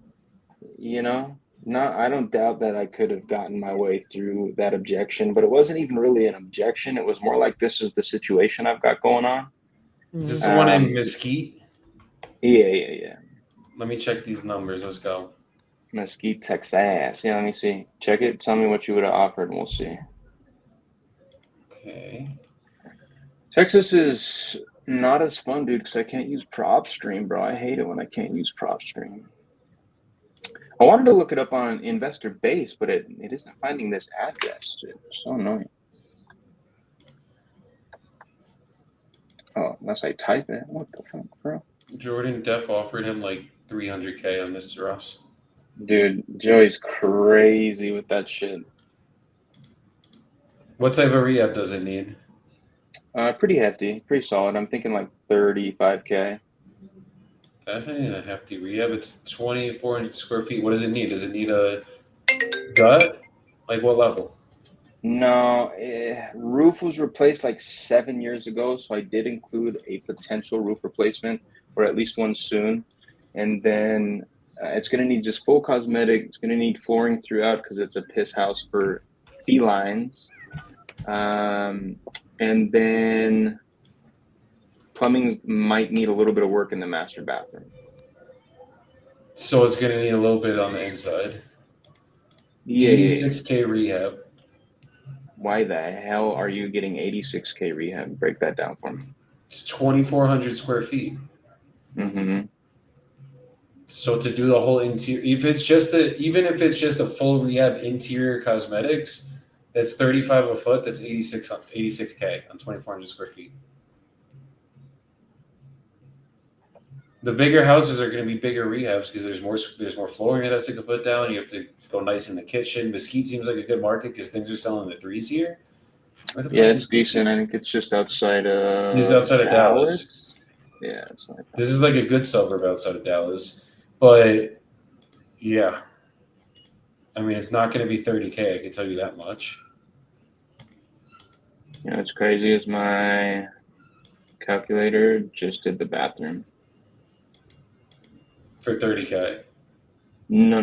you know. I don't doubt that I could have gotten my way through that objection, but it wasn't even really an objection. It was more like, this is the situation I've got going on. Is this the one in Mesquite? Yeah. Let me check these numbers. Let's go. Mesquite, Texas. Yeah, let me see. Check it. Tell me what you would have offered, and we'll see. Okay. Texas is not as fun, dude, because I can't use PropStream, bro. I hate it when I can't use PropStream. I wanted to look it up on Investor Base, but it isn't finding this address. Dude. It's so annoying. Oh, unless I type it. What the fuck, bro? Jordan Def offered him like $300K on Mr. Ross. Dude, Joey's crazy with that shit. What type of rehab does it need? Pretty hefty, pretty solid. I'm thinking like 35K. That's not even a hefty rehab. It's 2,400 square feet. What does it need? Does it need a gut? Like what level? No, roof was replaced like 7 years ago, so I did include a potential roof replacement, or at least one soon. And then it's going to need just full cosmetic. It's going to need flooring throughout because it's a piss house for felines. And then plumbing might need a little bit of work in the master bathroom. So it's going to need a little bit on the inside. Yeah. 86K rehab. Why the hell are you getting 86K rehab? Break that down for me. It's 2,400 square feet. Mm-hmm. So to do the whole interior, even if it's just a full rehab interior cosmetics, that's 35 a foot. That's 86K on 2,400 square feet. The bigger houses are going to be bigger rehabs because there's more flooring that has to go put down. You have to go nice in the kitchen. Mesquite seems like a good market because things are selling in the threes here. Where the Yeah, fuck it's is Mesquite? decent. I think it's just outside This is of outside of Dallas. Yeah, it's like that. This is like a good suburb outside of Dallas, but yeah, I mean it's not going to be 30K. I can tell you that much. You know, it's crazy is my calculator just did the bathroom. For 30K. No.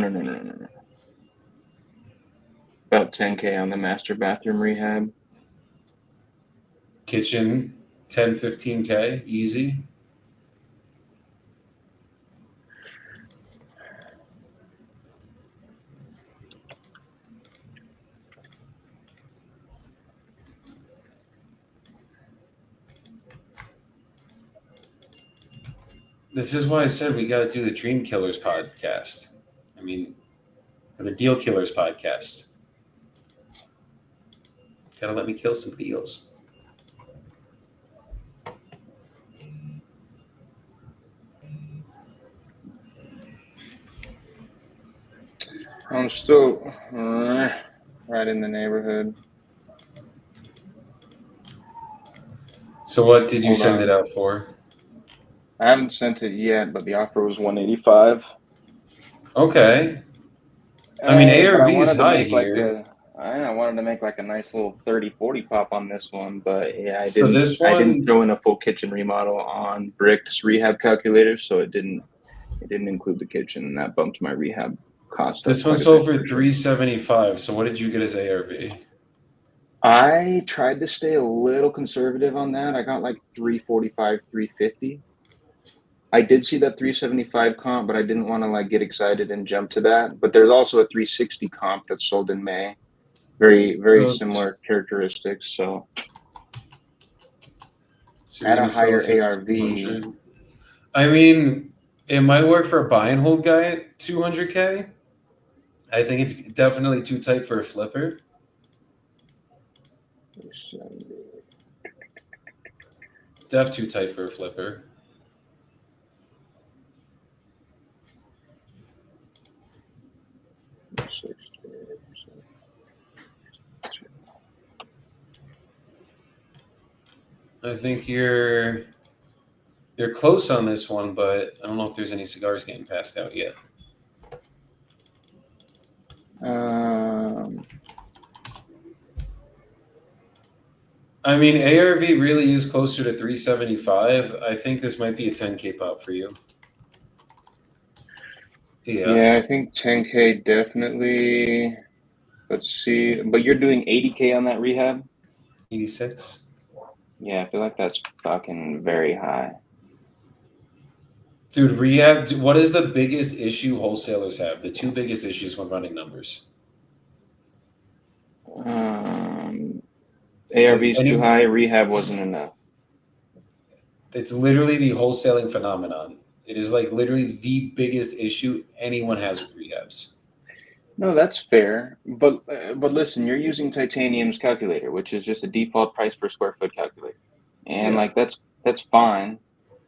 About 10K on the master bathroom rehab. Kitchen 10, 15K, easy. This is why I said we got to do the Dream Killers podcast. I mean, or the Deal Killers podcast. Gotta let me kill some deals. I'm still right in the neighborhood. So what did you Hold send on. it out for? I haven't sent it yet, but the offer was 185. Okay. I mean, But ARV I is wanted to high make here. I wanted to make like a nice little 30-40 pop on this one, but yeah, So this I didn't one, throw in a full kitchen remodel on Brick's rehab calculator, so it didn't include the kitchen, and that bumped my rehab cost up this one quite a sold bit for for sure. 375. So what did you get as ARV? I tried to stay a little conservative on that. I got like 345, 350. I did see that 375 comp, but I didn't want to like get excited and jump to that. But there's also a 360 comp that sold in May. Very So similar characteristics. So you're at a gonna sell higher this at ARV, 200. I mean, it might work for a buy and hold guy at 200K. I think it's definitely too tight for a flipper. Too tight for a flipper. I think you're close on this one, but I don't know if there's any cigars getting passed out yet. I mean, ARV really is closer to 375. I think this might be a 10K pop for you. Yeah, I think 10K definitely. Let's see, but you're doing 80K on that rehab? 86. Yeah, I feel like that's fucking very high. Dude, rehab, what is the biggest issue wholesalers have? The two biggest issues when running numbers. ARV's too high, rehab wasn't enough. It's literally the wholesaling phenomenon. It is like literally the biggest issue anyone has with rehabs. No, that's fair. But listen, you're using Titanium's calculator, which is just a default price per square foot calculator. And Yeah. like that's fine.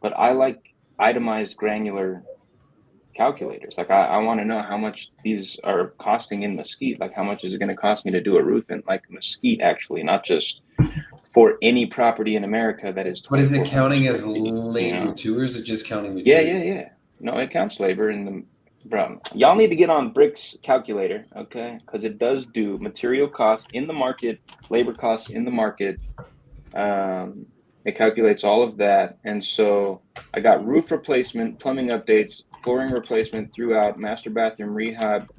But I like itemized granular calculators. Like I want to know how much these are costing in Mesquite. Like how much is it going to cost me to do a roof in like Mesquite actually, not just for any property in America that is But is it 2,400 counting square as feet, labor too, or is it just counting Yeah. material? No, it counts labor in the bro. Y'all need to get on Brick's calculator, okay? Because it does do material costs in the market, labor costs in the market. It calculates all of that, and so I got roof replacement, plumbing updates, flooring replacement throughout, master bathroom rehab,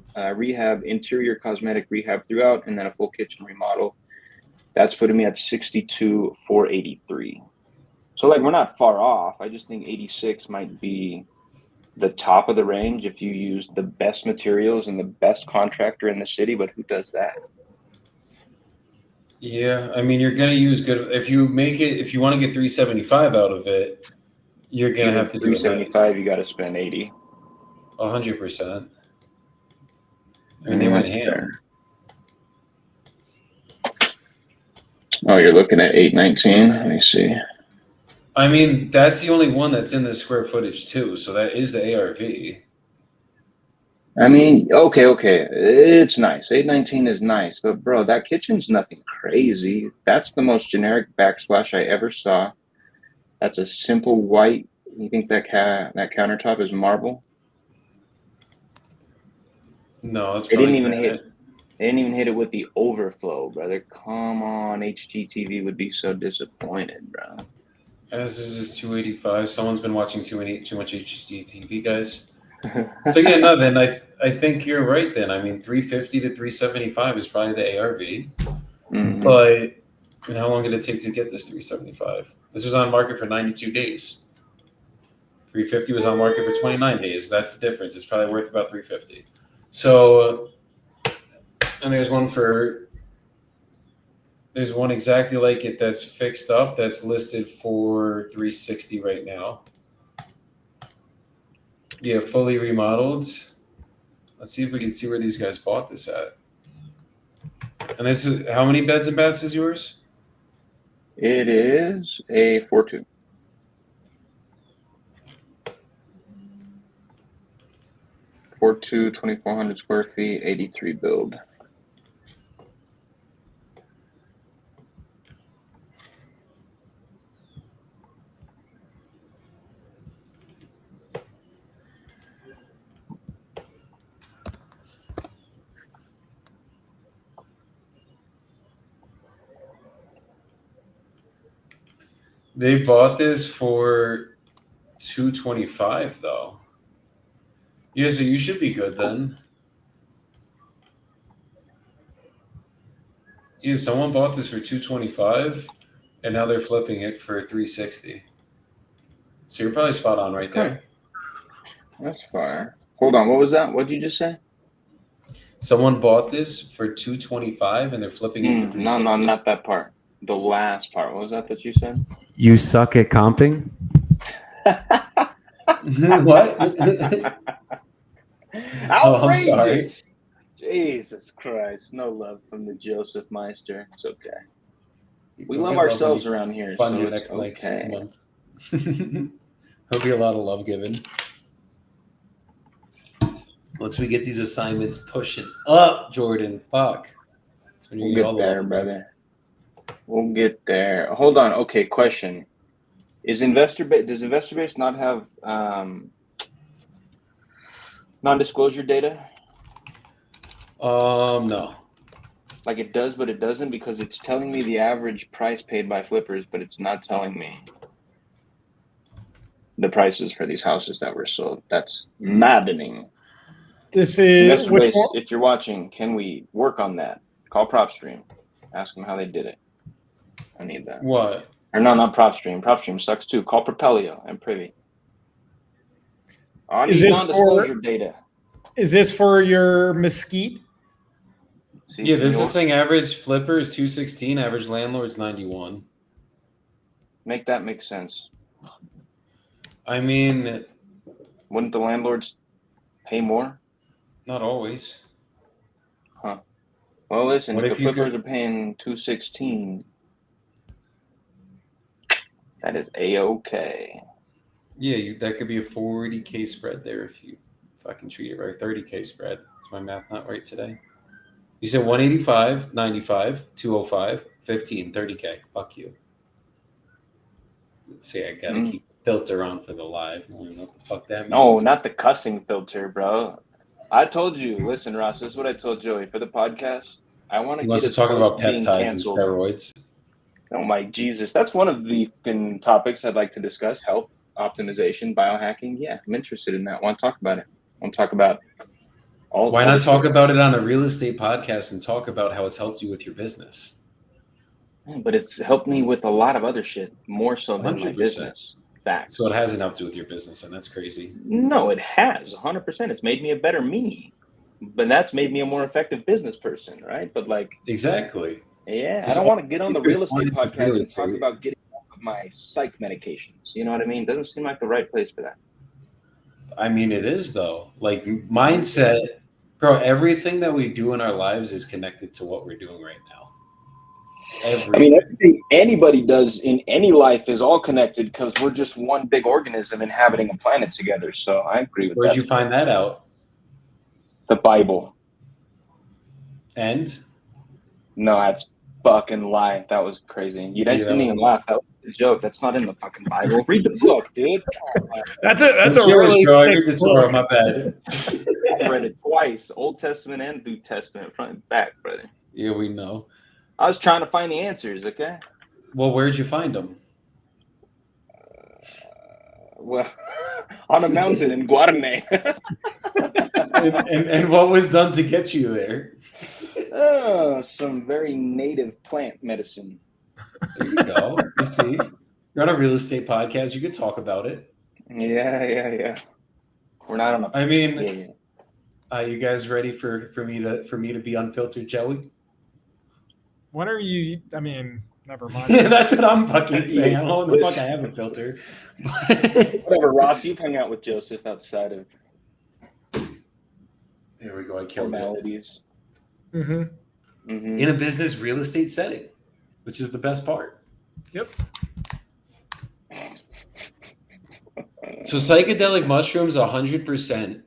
interior cosmetic rehab throughout, and then a full kitchen remodel. That's putting me at 62,483. So like we're not far off. I just think 86 might be the top of the range if you use the best materials and the best contractor in the city, but who does that? Yeah, I mean, you're gonna use good if you make it. If you want to get 375 out of it, you're gonna Even have to do it nice. 375, you got to spend 80. 100%. I mean, they went That's ham. fair. Oh, you're looking at 819. Let me see. I mean, that's the only one that's in the square footage too. So that is the ARV. I mean, okay. It's nice. 819 is nice, but bro, that kitchen's nothing crazy. That's the most generic backsplash I ever saw. That's a simple white. You think that that countertop is marble? No, it's They probably didn't even granite. They didn't even hit it with the overflow, brother. Come on, HGTV would be so disappointed, bro. As is 285. Someone's been watching too much HGTV, guys. So yeah, no. Then I think you're right. Then I mean, 350 to 375 is probably the ARV. Mhm. But and how long did it take to get this 375? This was on market for 92 days. 350 was on market for 29 days. That's the difference. It's probably worth about 350. So, and there's one exactly like it that's fixed up that's listed for 360 right now. Yeah, fully remodeled. Let's see if we can see where these guys bought this at. And this is how many beds and baths is yours? It is a 4.2. 4.2, 2,400 square feet, 83 build. They bought this for 225 though. Yeah, so you should be good then. Yeah, someone bought this for 225 and now they're flipping it for 360. So you're probably spot on right there. That's fire. Hold on, what was that? What did you just say? Someone bought this for 225 and they're flipping it for 360. No, not that part. The last part. What was that you said? You suck at comping? What? Outrageous! Oh, I'm sorry. Jesus Christ. No love from the Joseph Meister. It's okay. We We'll love get love ourselves when you around here, fund so your it's next okay. month. There'll be a lot of love given. Once we get these assignments pushing up, Jordan, fuck. That's when you We'll get all get the there, love. brother. We'll get there. Hold on. Okay, question. Does investor base not have non-disclosure data? No. Like it does, but it doesn't, because it's telling me the average price paid by flippers, but it's not telling me the prices for these houses that were sold. That's maddening. This is Investor which base, one? if you're watching, can we work on that? Call PropStream. Ask them how they did it. I need that. What? Or no, not PropStream. PropStream sucks too. Call Propelio and Privy. I Is need this non-disclosure data. Is this for your mesquite? See, Yeah, this senor? is saying average flipper is 216, average landlord's 91. Make that make sense. I mean, Wouldn't the landlords pay more? not always. Huh. Well, listen, What if if the you flippers could- are paying 216, that is A-okay. Yeah, that could be a 40K spread there if I can treat it right. 30K spread. Is my math not right today? You said 185, 95, 205, 15, 30K. Fuck you. Let's see, I gotta keep the filter on for the live. I don't even know what the fuck that means. No, not the cussing filter, bro. I told you. Listen, Ross, this is what I told Joey for the podcast. I want He to wants get to as talk close about to being peptides and canceled. steroids. Oh my Jesus, that's one of the topics I'd like to discuss: health optimization, biohacking. Yeah, I'm interested in that. Want to talk about it? Want to talk about all? Why all not the talk shit. about it on a real estate podcast and talk about how it's helped you with your business? But it's helped me with a lot of other shit, more so than my 100%. business. Facts. So it hasn't helped you with your business, and that's crazy. No, it has 100%. It's made me a better me, but that's made me a more effective business person, right? But like, Exactly. Yeah, I It's don't all want to get on the real estate intertwined with real podcast and talk estate. about getting off of my psych medications. You know what I mean? Doesn't seem like the right place for that. I mean, it is though. Like mindset, bro. Everything that we do in our lives is connected to what we're doing right now. I mean, everything anybody does in any life is all connected because we're just one big organism inhabiting a planet together. So I agree with Where'd that. you find that out? The Bible. And No, that's fucking lie. That was crazy. You Yeah, didn't that was even the- laugh. That was a joke. That's not in the fucking Bible. Read the book, dude. That's a I'm really Jewish, bro. I thick read the Torah. book. My bad. I've read it twice, Old Testament and New Testament, front and back, brother. Yeah, we know. I was trying to find the answers, okay? Well, where'd you find them? Well, on a mountain in Guarne. And what was done to get you there? Oh, some very native plant medicine. There you go. You see, you're on a real estate podcast. You could talk about it. Yeah. We're not on a. I mean, Yeah. you guys ready for me to be unfiltered, Joey? When are you? I mean, never mind. That's what I'm fucking saying. I don't know when the fuck I have a filter. Whatever, Ross. You've hung out with Joseph outside of There we go. I killed it. formalities. Mm-hmm. Mhm. In a business real estate setting, which is the best part. Yep. So psychedelic mushrooms 100%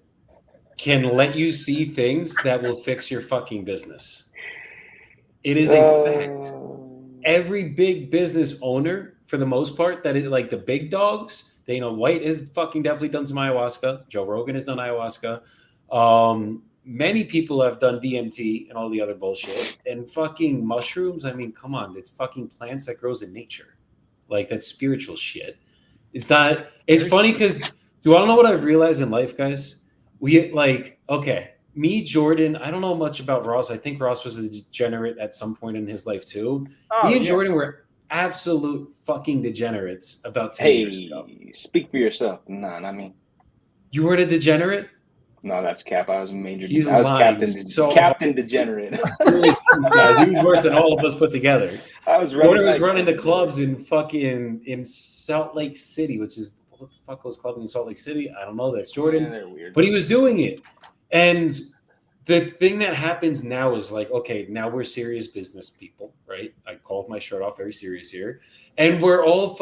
can let you see things that will fix your fucking business. It is a fact. Every big business owner, for the most part, that is like the big dogs, White has fucking definitely done some ayahuasca. Joe Rogan has done ayahuasca. Many people have done DMT and all the other bullshit. And fucking mushrooms, I mean, come on, it's fucking plants that grows in nature. Like, that's spiritual shit. It's not, it's funny because, do you want to know what I've realized in life, guys? Me, Jordan, I don't know much about Ross. I think Ross was a degenerate at some point in his life too. Me and Jordan were absolute fucking degenerates about 10 years ago. Hey, speak for yourself. No, not me. You weren't a degenerate? No, that's Cap. I was a major. He's I was lying captain. so Captain degenerate. Guys, he was worse than all of us put together. I was Jordan running. was running the clubs in Salt Lake City, which is what the fuck was clubbing in Salt Lake City? I don't know. That's Jordan. Yeah, they're weird. But he was doing it. And the thing that happens now is like, okay, now we're serious business people, right? I called my shirt off very serious here. And we're all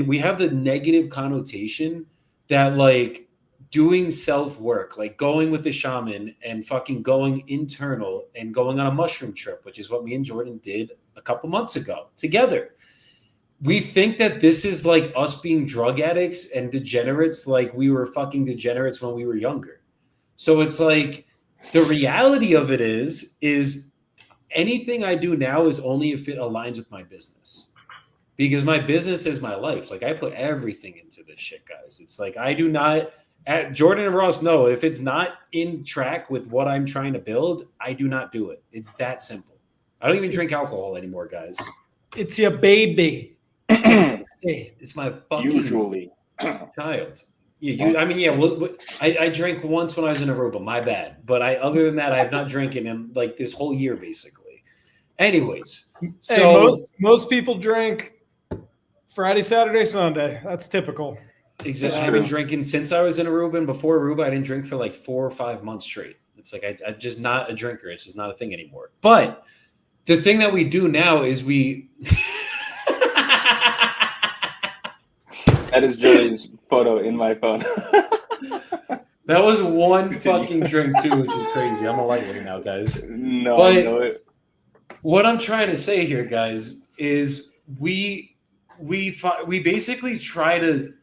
we have the negative connotation that like doing self-work, like going with the shaman and fucking going internal and going on a mushroom trip, which is what me and Jordan did a couple months ago together. We think that this is like us being drug addicts and degenerates, like we were fucking degenerates when we were younger. So it's like, the reality of it is anything I do now is only if it aligns with my business, because my business is my life. Like I put everything into this shit, guys. It's like, I do not, Jordan and Ross know, if it's not in track with what I'm trying to build, I do not do it. It's that simple. I don't even drink alcohol anymore, guys. It's your baby. It's my fucking Usually. child. I drank once when I was in Aruba. My bad. But other than that, I have not drinking in like this whole year, basically. Anyways, so most people drink Friday, Saturday, Sunday. That's typical. Exactly. I've been drinking since I was in Aruba, and before Aruba, I didn't drink for like 4 or 5 months straight. It's like I'm just not a drinker. It's just not a thing anymore. But the thing that we do now is we. That is Joey's photo in my phone. That was one fucking drink too, which is crazy. I'm a lightweight now, guys. No, But I know it. what I'm trying to say here, guys, is we basically try to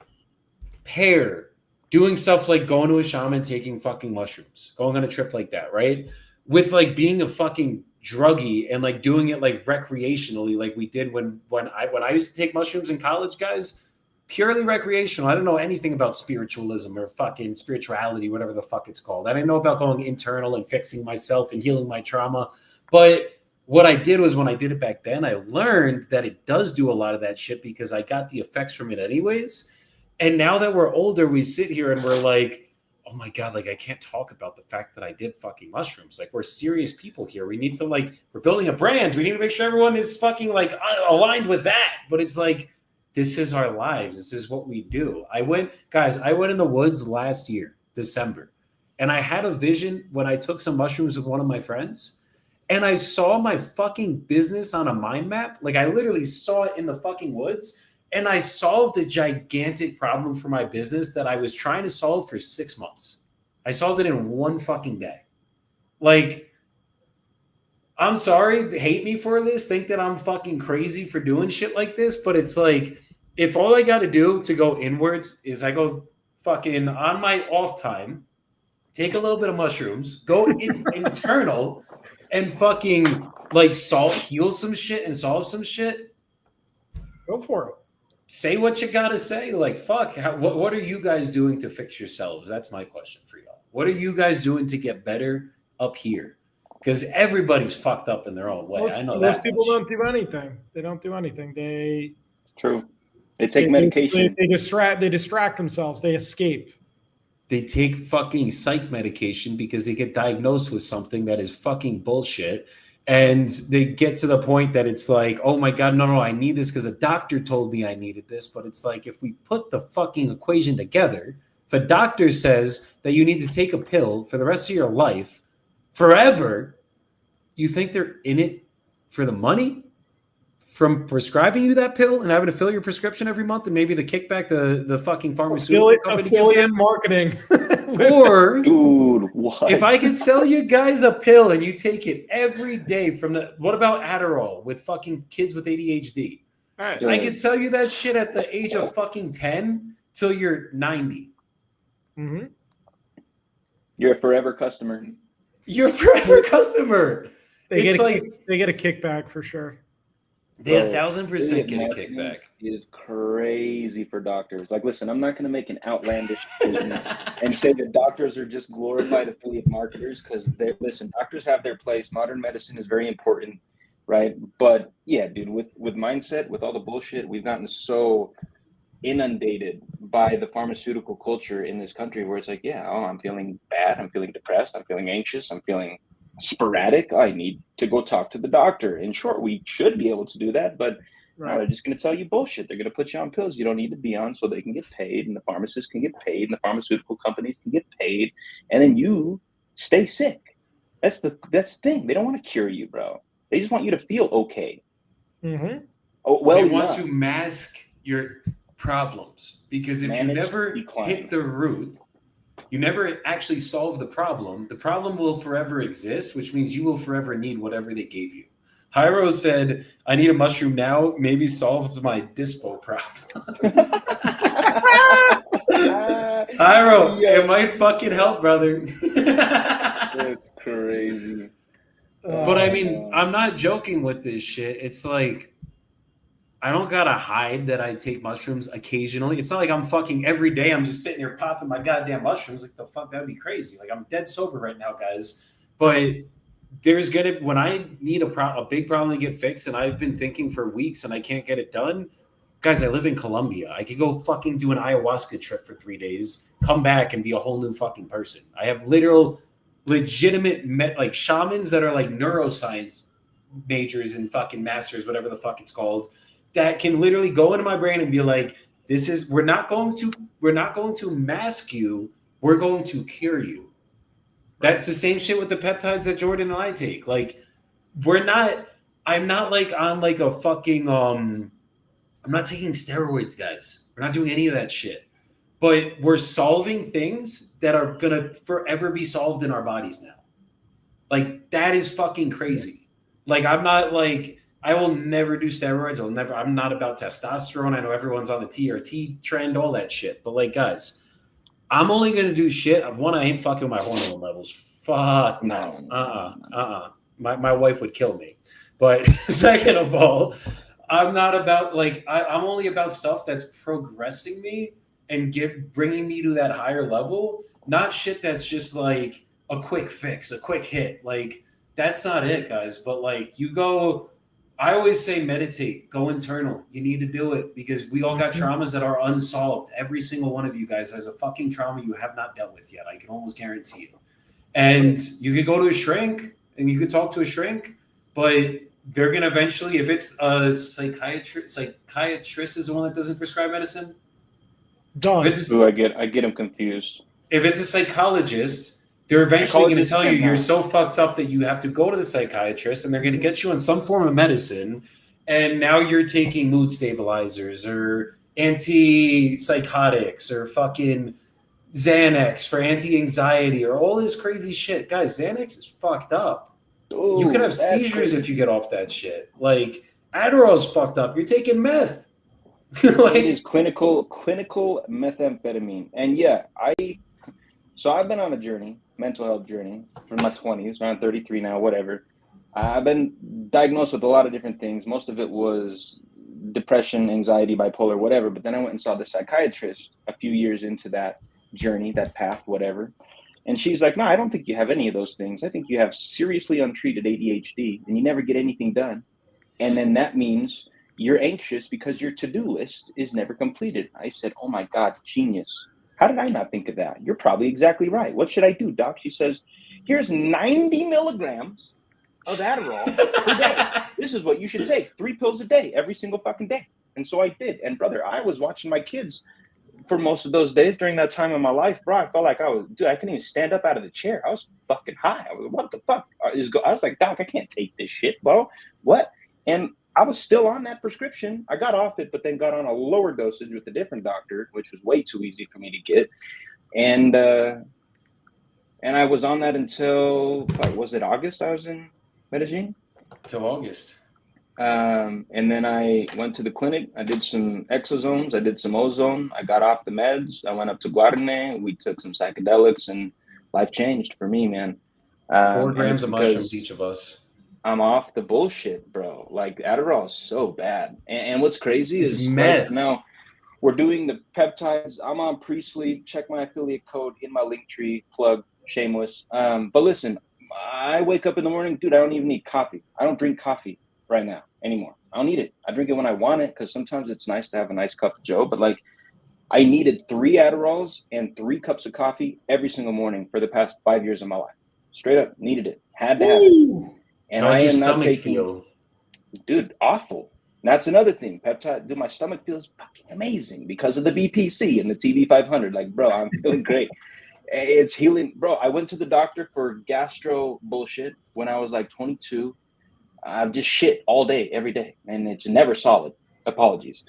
pair doing stuff like going to a shaman, taking fucking mushrooms, going on a trip like that, right? With like being a fucking druggie and like doing it like recreationally, like we did when I used to take mushrooms in college, guys. Purely recreational. I don't know anything about spiritualism or fucking spirituality, whatever the fuck it's called. I didn't know about going internal and fixing myself and healing my trauma. But what I did was when I did it back then, I learned that it does do a lot of that shit because I got the effects from it anyways. And now that we're older, we sit here and we're like, oh my God, like I can't talk about the fact that I did fucking mushrooms. Like we're serious people here. We need to we're building a brand. We need to make sure everyone is fucking aligned with that. But it's like, this is our lives. This is what we do. I went in the woods last year, December, and I had a vision when I took some mushrooms with one of my friends and I saw my fucking business on a mind map. Like I literally saw it in the fucking woods. And I solved a gigantic problem for my business that I was trying to solve for 6 months. I solved it in one fucking day. Like, I'm sorry, hate me for this, think that I'm fucking crazy for doing shit like this, but it's like, if all I got to do to go inwards is I go fucking on my off time, take a little bit of mushrooms, go internal and fucking heal some shit and solve some shit. Go for it. Say what you gotta say. Like, fuck. What are you guys doing to fix yourselves? That's my question for y'all. What are you guys doing to get better up here? Because everybody's fucked up in their own way. I know most that people much. don't do anything. They don't do anything. True. They take medication. They distract themselves. They escape. They take fucking psych medication because they get diagnosed with something that is fucking bullshit. And they get to the point that it's like, oh my God, no, I need this because a doctor told me I needed this. But it's like, if we put the fucking equation together, if a doctor says that you need to take a pill for the rest of your life forever, you think they're in it for the money from prescribing you that pill and having to fill your prescription every month and maybe the kickback the fucking pharmaceutical company gives affiliate them? marketing. Or Dude, what? if I could sell you guys a pill and you take it every day what about Adderall with fucking kids with ADHD? All right. I could sell you that shit at the age of fucking 10 till you're 90. Mm-hmm. You're a forever customer. You're a forever customer. They It's get a kickback for sure. They 1,000% get a kickback. Is crazy for doctors. Like, listen, I'm not going to make an outlandish statement and say that doctors are just glorified affiliate marketers because listen, doctors have their place. Modern medicine is very important, right? But yeah, dude, with mindset, with all the bullshit, we've gotten so inundated by the pharmaceutical culture in this country where it's like, yeah, oh, I'm feeling bad, I'm feeling depressed, I'm feeling anxious, I'm feeling sporadic, I need to go talk to the doctor. In short, we should be able to do that, but no, they're just going to tell you bullshit. They're going to put you on pills you don't need to be on so they can get paid, and the pharmacists can get paid, and the pharmaceutical companies can get paid, and then you stay sick. That's the thing. They don't want to cure you, bro. They just want you to feel okay. Mm-hmm. Oh, well, they want to mask your problems because if you never hit the root, you never actually solve the problem will forever exist, which means you will forever need whatever they gave you. Hyro said, I need a mushroom now, maybe solves my dispo problem. Hyro, it might fucking help, brother. That's crazy. But I mean, I'm not joking with this shit. It's like, I don't gotta hide that I take mushrooms occasionally. It's not like I'm fucking every day. I'm just sitting here popping my goddamn mushrooms. Like the fuck, that'd be crazy. Like I'm dead sober right now, guys. But when I need a big problem to get fixed, and I've been thinking for weeks and I can't get it done. Guys, I live in Colombia. I could go fucking do an ayahuasca trip for 3 days, come back and be a whole new fucking person. I have legitimate shamans that are like neuroscience majors and fucking masters, whatever the fuck it's called, that can literally go into my brain and be like, we're not going to mask you, we're going to cure you. That's the same shit with the peptides that Jordan and I take. Like, I'm not like on like a fucking I'm not taking steroids, guys. We're not doing any of that shit. But we're solving things that are gonna forever be solved in our bodies now. Like, that is fucking crazy. Like, I'm not like, I will never do steroids. I'm not about testosterone. I know everyone's on the TRT trend, all that shit. But like, guys, I'm only going to do shit. One, I ain't fucking with my hormone levels. Fuck no. My wife would kill me. But second of all, I'm not about I'm only about stuff that's progressing me and bringing me to that higher level. Not shit that's just like a quick fix, a quick hit. Like, that's not it, guys. But like, you go I always say meditate, go internal. You need to do it because we all got traumas that are unsolved. Every single one of you guys has a fucking trauma you have not dealt with yet. I can almost guarantee you. And you could go to a shrink and you could talk to a shrink, but they're gonna eventually, if it's a psychiatrist is the one that doesn't prescribe medicine. Does. Ooh, I get them confused. If it's a psychologist, they're eventually going to Psychologists tell you can you're help. so fucked up that you have to go to the psychiatrist, and they're going to get you on some form of medicine. And now you're taking mood stabilizers or antipsychotics or fucking Xanax for anti-anxiety or all this crazy shit. Guys, Xanax is fucked up. Ooh, You could have that's seizures crazy. if you get off that shit. Like Adderall's fucked up. You're taking meth. It Like, is clinical methamphetamine. And yeah, I've been on a journey, mental health journey, from my 20s. I'm 33 now, whatever. I've been diagnosed with a lot of different things. Most of it was depression, anxiety, bipolar, whatever. But then I went and saw the psychiatrist a few years into that journey, that path, whatever. And she's like, no, I don't think you have any of those things. I think you have seriously untreated ADHD and you never get anything done. And then that means you're anxious because your to-do list is never completed. I said, oh my God, genius. How did I not think of that? You're probably exactly right. What should I do, doc? She says, here's 90 milligrams of Adderall per day. This is what you should take. 3 pills a day, every single fucking day. And so I did. And brother, I was watching my kids for most of those days during that time in my life, bro. I felt like I couldn't even stand up out of the chair. I was fucking high. I was, what the fuck I was like, doc, I can't take this shit, bro. What? And I was still on that prescription. I got off it, but then got on a lower dosage with a different doctor, which was way too easy for me to get. And I was on that until, was it August I was in Medellin? till August. And then I went to the clinic. I did some exosomes. I did some ozone. I got off the meds. I went up to Guarne. We took some psychedelics, and life changed for me, man. 4 grams of mushrooms each of us. I'm off the bullshit, bro. Like Adderall is so bad. And what's crazy It's is meth. right now we're doing the peptides. I'm on pre-sleep. Check my affiliate code in my link tree. Plug, shameless. But listen, I wake up in the morning, dude. I don't even need coffee. I don't drink coffee right now anymore. I don't need it. I drink it when I want it because sometimes it's nice to have a nice cup of Joe. But like, I needed 3 Adderalls and 3 cups of coffee every single morning for the past 5 years of my life. Straight up, needed it. Had to have it. And How'd I your am not stomach taking, feel? dude, awful. That's another thing. Peptide, dude, my stomach feels fucking amazing because of the BPC and the TV 500. Like, bro, I'm feeling great. It's healing. Bro, I went to the doctor for gastro bullshit when I was like 22. I've just shit all day, every day, and it's never solid. Apologies.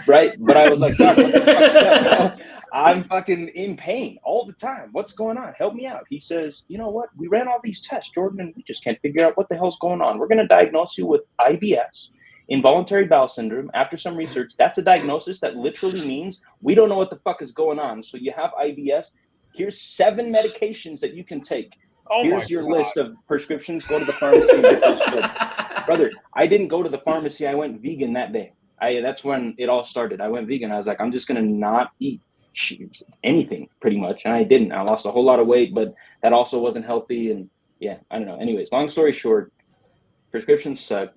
Right? But I was like, doc, what the fuck is that, bro? I'm fucking in pain all the time. What's going on? Help me out. He says, you know what? We ran all these tests, Jordan, and we just can't figure out what the hell's going on. We're going to diagnose you with IBS, involuntary bowel syndrome. After some research, that's a diagnosis that literally means we don't know what the fuck is going on. So you have IBS. Here's 7 medications that you can take. Here's your list of prescriptions. Go to the pharmacy and get those filled. Brother, I didn't go to the pharmacy. I went vegan that day. That's when it all started. I went vegan. I was like, I'm just going to not eat anything pretty much. And I didn't. I lost a whole lot of weight, but that also wasn't healthy. And yeah, I don't know. Anyways, long story short, prescriptions suck.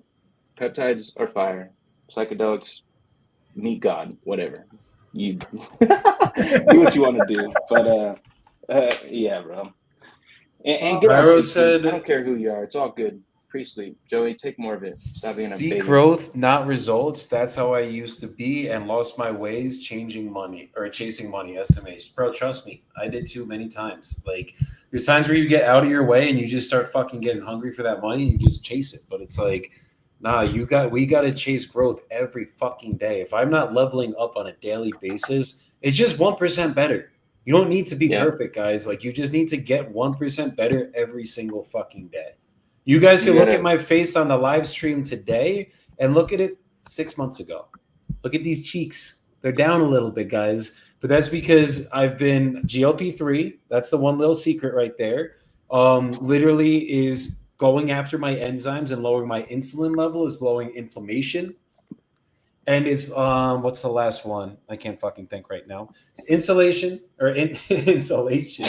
Peptides are fire. Psychedelics, meet God, whatever. You do what you want to do. But yeah, bro. And get Pyro off YouTube. said- I don't care who you are. It's all good. Pre-sleep. Joey, take more of it. Stop being a Seek baby. growth, not results. That's how I used to be and lost my ways chasing money. SMH. Bro, trust me. I did too many times. Like, there's times where you get out of your way and you just start fucking getting hungry for that money and you just chase it. But it's like, nah, we got to chase growth every fucking day. If I'm not leveling up on a daily basis, it's just 1% better. You don't need to be perfect, guys. Like, you just need to get 1% better every single fucking day. You guys can look at my face on the live stream today and look at it 6 months ago. Look at these cheeks. They're down a little bit, guys. But that's because I've been GLP-3. That's the one little secret right there. Literally is going after my enzymes and lowering my insulin level is lowering inflammation. And it's what's the last one? I can't fucking think right now. It's insulation or insulation.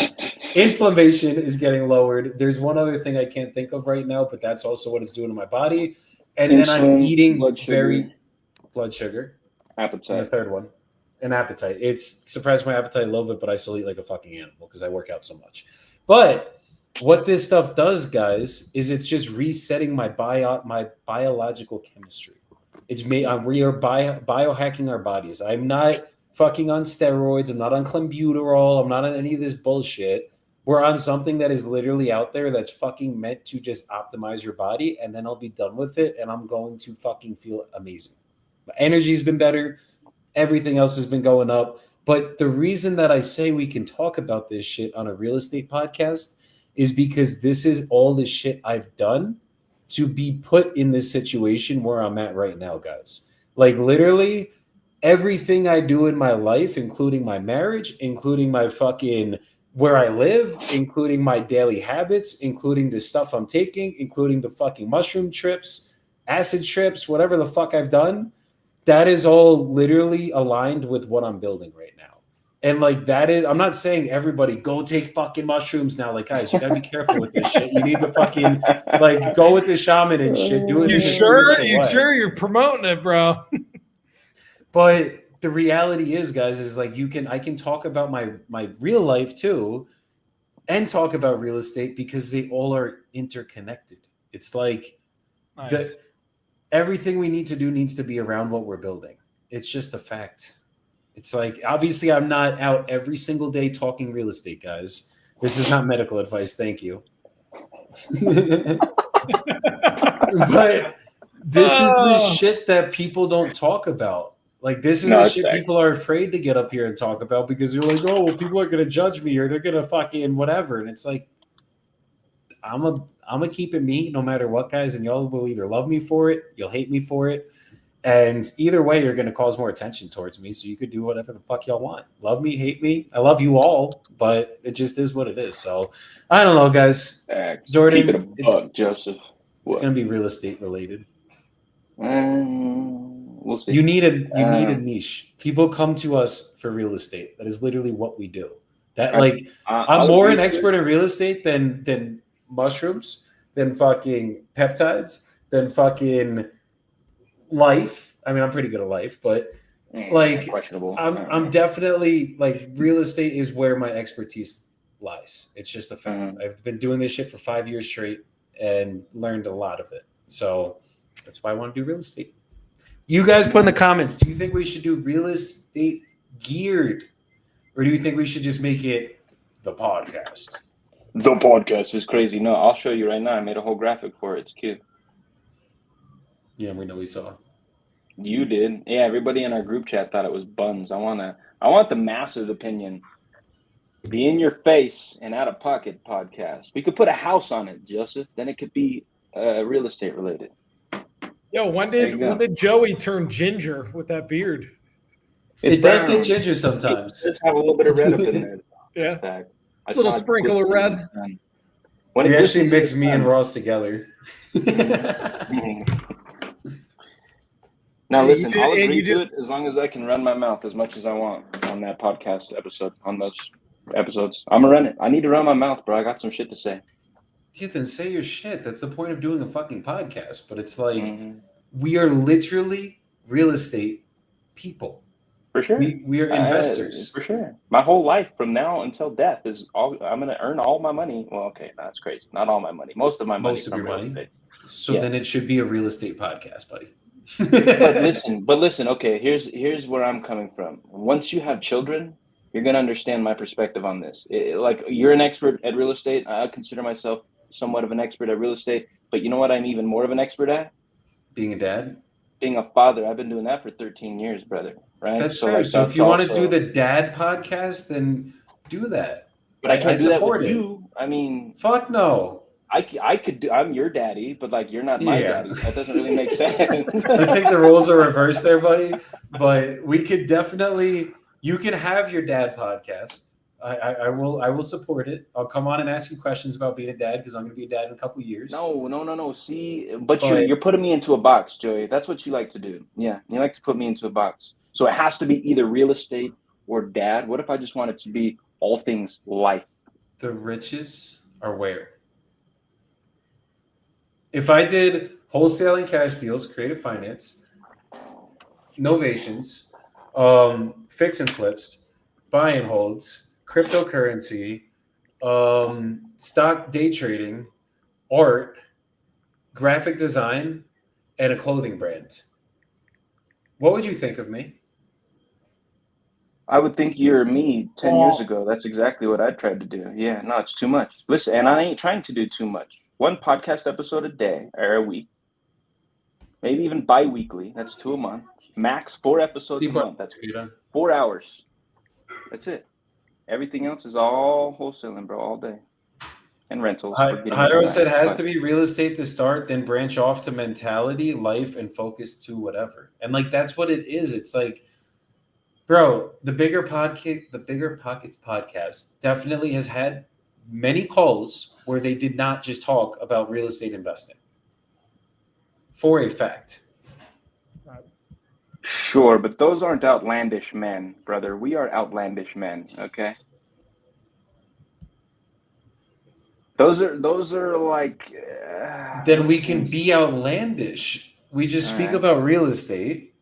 Inflammation is getting lowered. There's one other thing I can't think of right now, but that's also what it's doing to my body. And then I'm Insulin, eating blood sugar, very blood sugar. And the appetite. third one, an appetite. It's suppressed my appetite a little bit, but I still eat like a fucking animal because I work out so much. But what this stuff does, guys, is it's just resetting my biological chemistry. It's me. We are biohacking our bodies. I'm not fucking on steroids. I'm not on clenbuterol. I'm not on any of this bullshit. We're on something that is literally out there that's fucking meant to just optimize your body, and then I'll be done with it, and I'm going to fucking feel amazing. My energy's been better. Everything else has been going up. But the reason that I say we can talk about this shit on a real estate podcast is because this is all the shit I've done to be put in this situation where I'm at right now, guys. Like literally everything I do in my life, including my marriage, including my fucking where I live, including my daily habits, including the stuff I'm taking, including the fucking mushroom trips, acid trips, whatever the fuck I've done, that is all literally aligned with what I'm building right now. And like that is, I'm not saying everybody go take fucking mushrooms now. Like, guys, you gotta be careful with this shit. You need to fucking like go with the shaman and shit. Do it. You in a sure? spiritual You way. sure you're promoting it, bro? But the reality is, guys, is like I can talk about my real life too, and talk about real estate because they all are interconnected. It's like Nice. everything we need to do needs to be around what we're building. It's just a fact. It's like, obviously, I'm not out every single day talking real estate, guys. This is not medical advice. Thank you. But this is the shit that people don't talk about. Like, this is No, the it's shit facts. people are afraid to get up here and talk about because they're like, oh, well, people are going to judge me or they're going to fucking whatever. And it's like, I'm a keep it me no matter what, guys. And y'all will either love me for it, you'll hate me for it. And either way, you're going to cause more attention towards me. So you could do whatever the fuck y'all want. Love me, hate me. I love you all, but it just is what it is. So I don't know, guys. Facts. Jordan, Keep it a buck, Joseph. It's going to be real estate related. We'll see. You need a niche. People come to us for real estate. That is literally what we do. That I'm more an expert in real estate than mushrooms, than fucking peptides, than fucking life. I mean, I'm pretty good at life, but like questionable. I'm definitely like real estate is where my expertise lies. It's just a fact. I've been doing this shit for 5 years straight and learned a lot of it. So that's why I want to do real estate. You guys put in the comments, do you think we should do real estate geared? Or do you think we should just make it the podcast? The podcast is crazy. No, I'll show you right now. I made a whole graphic for it. It's cute. Yeah, we know we saw. You did. Yeah, everybody in our group chat thought it was buns. I want the masses' opinion. Be in your face and out of pocket podcast. We could put a house on it, Joseph. Then it could be real estate related. Yo, when did Joey turn ginger with that beard? It does get ginger sometimes. It does have a little bit of red up in there. Yeah. A little sprinkle of red. When it actually mixed me and Ross together. Now listen, I'll agree to it as long as I can run my mouth as much as I want on that podcast episode, on those episodes. I'm gonna run it. I need to run my mouth, bro. I got some shit to say. Yeah, then say your shit. That's the point of doing a fucking podcast. But it's like we are literally real estate people. For sure. We are investors. For sure. My whole life from now until death is all I'm gonna earn all my money. Well, okay, that's crazy. Not all my money. Most of my money. Most of your money. Estate. So then it should be a real estate podcast, buddy. but listen, okay, here's where I'm coming from. Once you have children, you're gonna understand my perspective on this. Like you're an expert at real estate. I consider myself somewhat of an expert at real estate, but you know what I'm even more of an expert at? Being a dad? Being a father. I've been doing that for 13 years, brother. Right? That's fair. So if you want to do the dad podcast, then do that. But I can't do that with you. I mean, fuck no. I could do. I'm your daddy, but like you're not my daddy. That doesn't really make sense. I think the roles are reversed there, buddy. But we could definitely. You can have your dad podcast. I will support it. I'll come on and ask you questions about being a dad because I'm going to be a dad in a couple of years. No. See, but you're putting me into a box, Joey. That's what you like to do. Yeah, you like to put me into a box. So it has to be either real estate or dad. What if I just want it to be all things life? The riches are where? If I did wholesaling cash deals, creative finance, novations, fix and flips, buy and holds, cryptocurrency, stock day trading, art, graphic design, and a clothing brand. What would you think of me? I would think you're me 10 years Awesome. ago. That's exactly what I tried to do. Yeah, no, it's too much. Listen, and I ain't trying to do too much. One podcast episode a day or a week, maybe even bi-weekly. That's 2 a month. Max 4 episodes a month. That's 4 hours. That's it. Everything else is all wholesaling, bro, all day. And rentals. We're getting into Jairo that, said has but- to be real estate to start, then branch off to mentality, life, and focus to whatever. And like that's what it is. It's like, bro, the Bigger Pockets podcast definitely has had many calls where they did not just talk about real estate investing. For a fact. Sure, but those aren't outlandish men, brother. We are outlandish men, okay? Those are like. Then we can be outlandish. We just speak about real estate.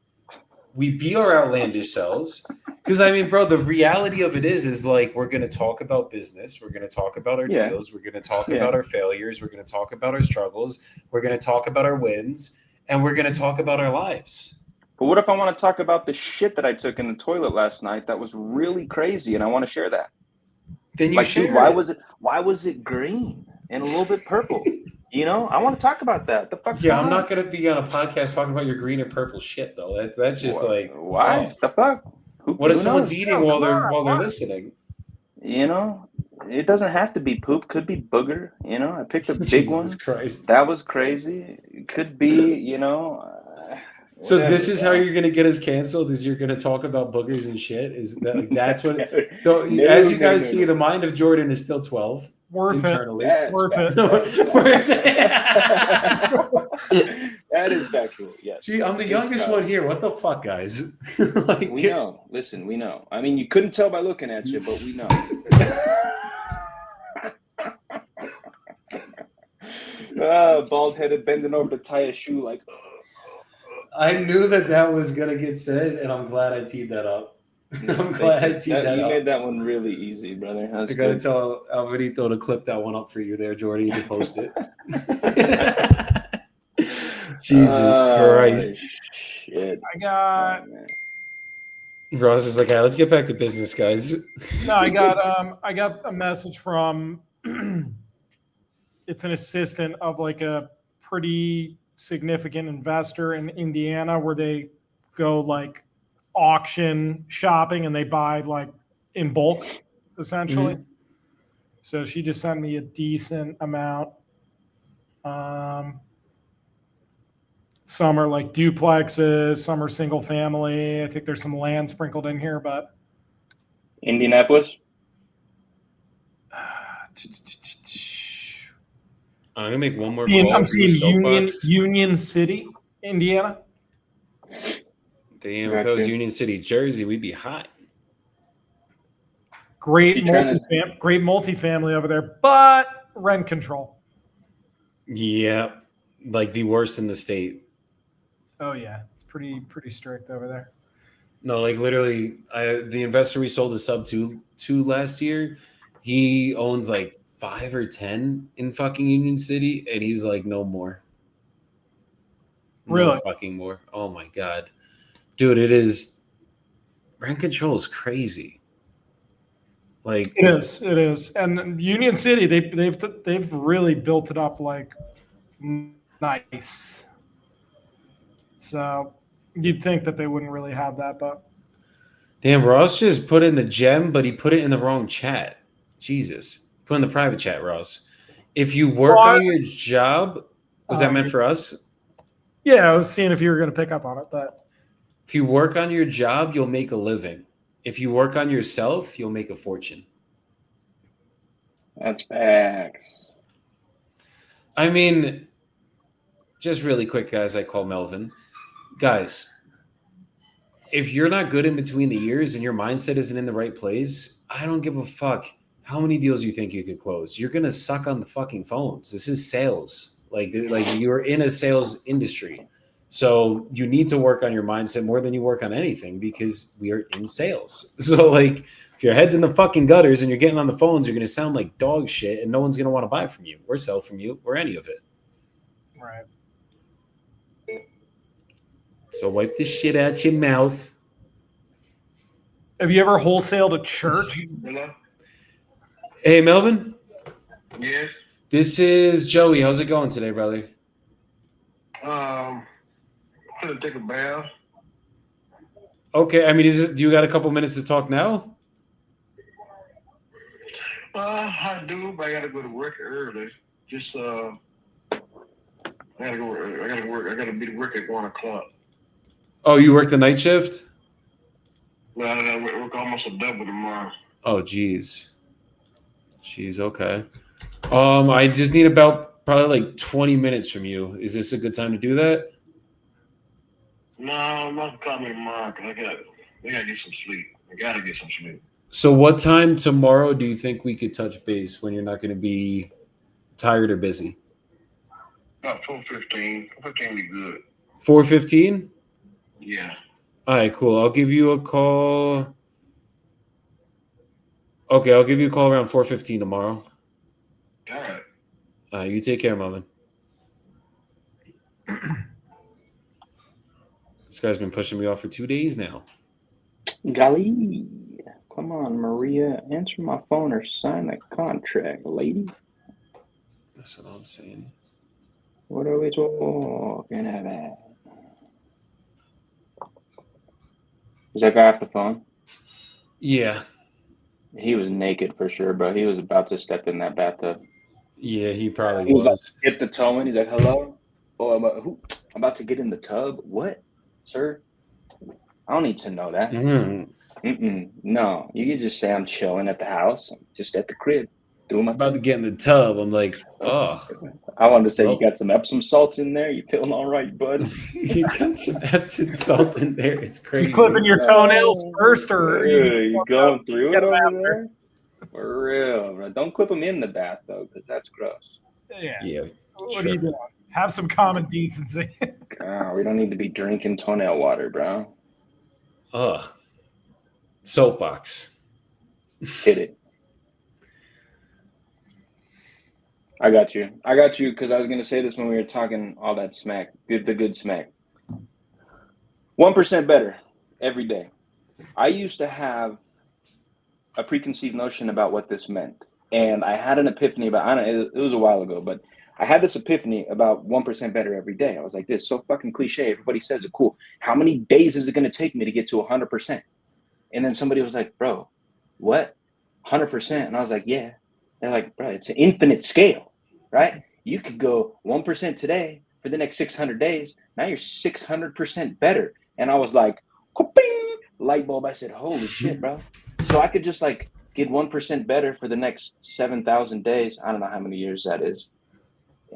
We be our outlandish selves. Because I mean, bro, the reality of it is like we're going to talk about business. We're going to talk about our deals. We're going to talk about our failures. We're going to talk about our struggles. We're going to talk about our wins, and we're going to talk about our lives. But what if I want to talk about the shit that I took in the toilet last night that was really crazy, and I want to share that? Then you like, share dude, why was it green and a little bit purple? You know, I want to talk about that. The fuck? Yeah, I'm not going to be on a podcast talking about your green and purple shit though. That's just like why? Oh. The fuck? What if someone's knows? eating while they're listening? You know, it doesn't have to be poop. Could be booger. You know, I picked a big Jesus one. Christ. That was crazy. It could be, you know. So this is how you're gonna get us canceled? Is you're gonna talk about boogers and shit? Is that like that's what? So as you guys see, the mind of Jordan is still 12 Worth internally. it. Worth it. That is factual. Yes. Gee, I'm the youngest one here. What the fuck, guys? Like, we know. Listen, we know. I mean, you couldn't tell by looking at you, but we know. Bald-headed, bending over to tie a shoe like. I knew that was gonna get said, and I'm glad I teed that up. I'm glad I teed that up. You made that one really easy, brother. I gotta tell Alvarito to clip that one up for you there, Jordy, to post it. Jesus Christ. Shit. I got. Ross is like, let's get back to business, guys. No, I got a message from. It's an assistant of like a pretty significant investor in Indiana where they go like auction shopping and they buy like in bulk essentially. Mm-hmm. So she just sent me a decent amount. Some are like duplexes, some are single family. I think there's some land sprinkled in here, but Indianapolis. I'm gonna make one more. I'm seeing Union City, Indiana. Damn, if that was Union City, Jersey, we'd be hot. Great multifamily over there, but rent control. Yeah, like the worst in the state. Oh yeah, it's pretty strict over there. No, like literally, the investor we sold the sub to last year, he owned like 5 or 10 in fucking Union City, and he's like, no more. Really? No fucking more. Oh my god, dude, it is. Rent control is crazy. Like it is, and Union City, they've really built it up like nice. So you'd think that they wouldn't really have that, but damn, Ross just put in the gem, but he put it in the wrong chat. Jesus. Put in the private chat, Ross. If you work on your job, was that meant for us? Yeah, I was seeing if you were going to pick up on it. But if you work on your job, you'll make a living. If you work on yourself, you'll make a fortune. That's facts. I mean, just really quick, guys, I call Melvin. Guys, if you're not good in between the ears and your mindset isn't in the right place, I don't give a fuck how many deals you think you could close. You're going to suck on the fucking phones. This is sales. Like you're in a sales industry. So you need to work on your mindset more than you work on anything because we are in sales. So like if your head's in the fucking gutters and you're getting on the phones, you're going to sound like dog shit and no one's going to want to buy from you or sell from you or any of it. Right. So wipe this shit out your mouth. Have you ever wholesaled a church? Hello? Hey, Melvin. Yes. This is Joey. How's it going today, brother? I'm gonna take a bath. Okay. I mean, do you got a couple minutes to talk now? I do, but I gotta go to work early. Just I gotta go. I gotta work. I gotta be to work at 1:00. Oh, you work the night shift? Well, I gotta work almost a double tomorrow. Oh, geez. Jeez. Okay. I just need about probably like 20 minutes from you. Is this a good time to do that? No, I'm not call me tomorrow because I gotta get some sleep. I gotta get some sleep. So what time tomorrow do you think we could touch base when you're not going to be tired or busy? About 4:15. 4:15 be good. 4:15? Yeah. All right, cool. I'll give you a call. Okay, I'll give you a call around 4:15 tomorrow. All right. You take care, Melvin. This guy's been pushing me off for 2 days now. Golly. Come on, Maria. Answer my phone or sign the contract, lady. That's what I'm saying. What are we talking about? Is that guy off the phone? Yeah. He was naked for sure, bro. He was about to step in that bathtub. Yeah, he probably He was like, was. get the toe in. He's like, hello? Oh, I'm about to get in the tub. What, sir? I don't need to know that. No, you can just say I'm chilling at the house, just at the crib, doing my About to thing. get in the tub. I'm like, oh. I wanted to say, Well. you got some Epsom salts in there? You feeling all right, bud? You got some Epsom salt in there. It's crazy. You clipping your toenails first, or You going through Get it 'em over out there? For real, bro. Don't clip them in the bath, though, because that's gross. yeah. Yeah. What are you doing? Have some common decency. We don't need to be drinking toenail water, bro. Ugh. Soapbox. Hit it. I got you because I was going to say this when we were talking all that smack, the good smack. 1% better every day. I used to have a preconceived notion about what this meant. And I had an epiphany about, it was a while ago, but I had this epiphany about 1% better every day. I was like, this is so fucking cliche. Everybody says it. Cool. How many days is it going to take me to get to 100%? And then somebody was like, bro, what? 100%? And I was like, yeah. They're like, bro, it's an infinite scale, right? You could go 1% today for the next 600 days. Now you're 600% better. And I was like, bing, light bulb. I said, holy shit, bro. So I could just like get 1% better for the next 7,000 days. I don't know how many years that is.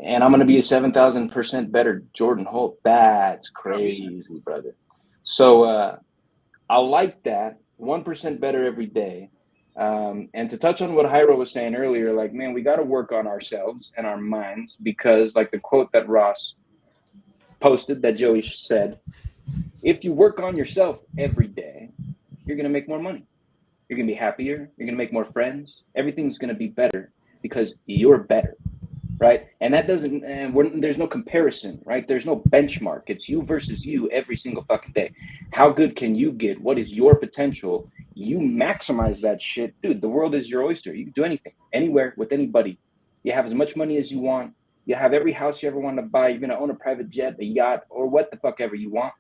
And I'm going to be a 7,000% better Jordan Holt. That's crazy, brother. So I like that. 1% better every day. And to touch on what Hyro was saying earlier, like, man, we got to work on ourselves and our minds because like the quote that Ross posted that Joey said, if you work on yourself every day, you're going to make more money. You're going to be happier. You're going to make more friends. Everything's going to be better because you're better, right? And that doesn't, and there's no comparison, right? There's no benchmark. It's you versus you every single fucking day. How good can you get? What is your potential? You maximize that shit. Dude, the world is your oyster. You can do anything, anywhere, with anybody. You have as much money as you want. You have every house you ever want to buy. You're going to own a private jet, a yacht, or what the fuck ever you want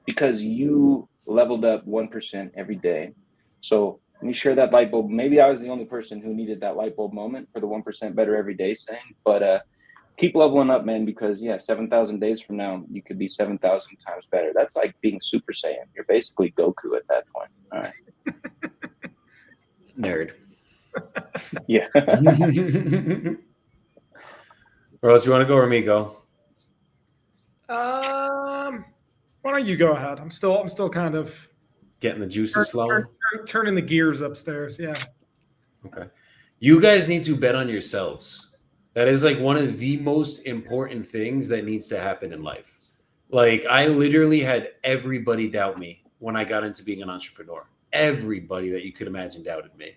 because you leveled up 1% every day. So let me share that light bulb. Maybe I was the only person who needed that light bulb moment for the 1% better every day saying, but keep leveling up, man, because 7,000 days from now, you could be 7,000 times better. That's like being Super Saiyan. You're basically Goku at that point. All right. Nerd. Yeah. Rose, you want to go or me go? Why don't you go ahead? I'm still kind of Getting the juices flowing. turning the gears upstairs. Yeah. Okay. You guys need to bet on yourselves. That is like one of the most important things that needs to happen in life. Like I literally had everybody doubt me when I got into being an entrepreneur. Everybody that you could imagine doubted me.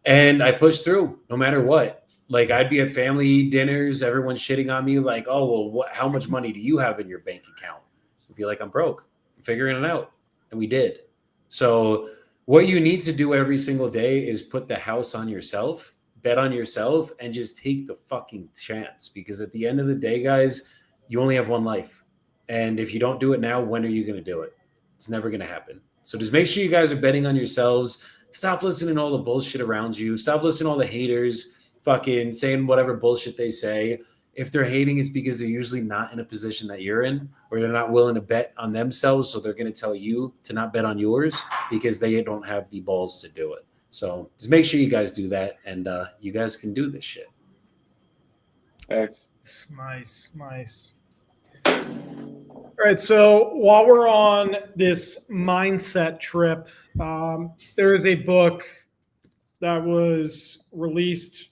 And I pushed through no matter what. Like I'd be at family dinners, everyone's shitting on me like, "Oh, well, how much money do you have in your bank account?" I'd be like, "I'm broke. I'm figuring it out." And we did. So what you need to do every single day is put the house on yourself, bet on yourself, and just take the fucking chance. Because at the end of the day, guys, you only have one life. And if you don't do it now, when are you going to do it? It's never going to happen. So just make sure you guys are betting on yourselves. Stop listening to all the bullshit around you. Stop listening to all the haters fucking saying whatever bullshit they say. If they're hating, it's because they're usually not in a position that you're in, or they're not willing to bet on themselves. So they're going to tell you to not bet on yours because they don't have the balls to do it. So just make sure you guys do that, and you guys can do this shit. Nice. All right. So while we're on this mindset trip, there is a book that was released,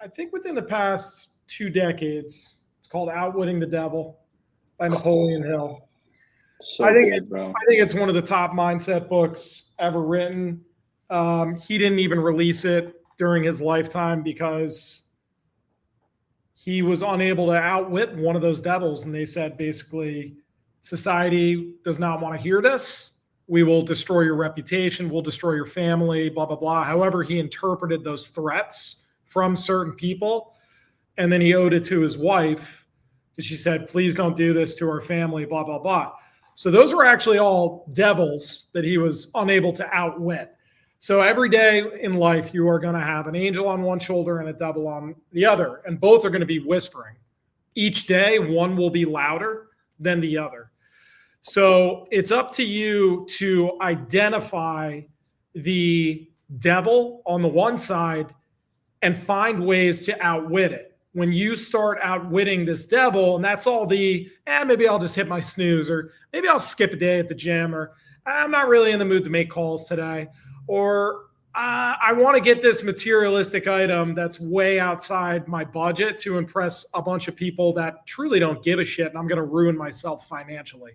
I think, within the past 2 decades. It's called Outwitting the Devil by Napoleon Hill. So I think good, bro. I think it's one of the top mindset books ever written. He didn't even release it during his lifetime because he was unable to outwit one of those devils. And they said, basically, society does not want to hear this. We will destroy your reputation. We'll destroy your family, blah, blah, blah. However, he interpreted those threats from certain people. And then he owed it to his wife because she said, please don't do this to our family, blah, blah, blah. So those were actually all devils that he was unable to outwit. So every day in life, you are going to have an angel on one shoulder and a devil on the other, and both are going to be whispering. Each day, one will be louder than the other. So it's up to you to identify the devil on the one side and find ways to outwit it. When you start outwitting this devil, and that's all maybe I'll just hit my snooze, or maybe I'll skip a day at the gym, or I'm not really in the mood to make calls today, or I want to get this materialistic item that's way outside my budget to impress a bunch of people that truly don't give a shit, and I'm going to ruin myself financially.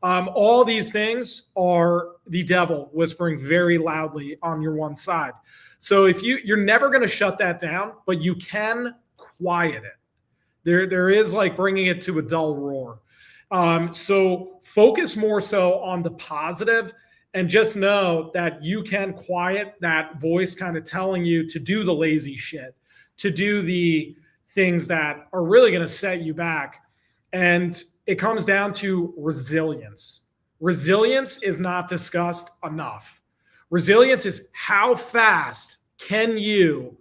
All these things are the devil whispering very loudly on your one side. So if you're never going to shut that down, but you can quiet it. There is like bringing it to a dull roar. So focus more so on the positive, and just know that you can quiet that voice kind of telling you to do the lazy shit, to do the things that are really going to set you back. And it comes down to resilience. Resilience is not discussed enough. Resilience is how fast can you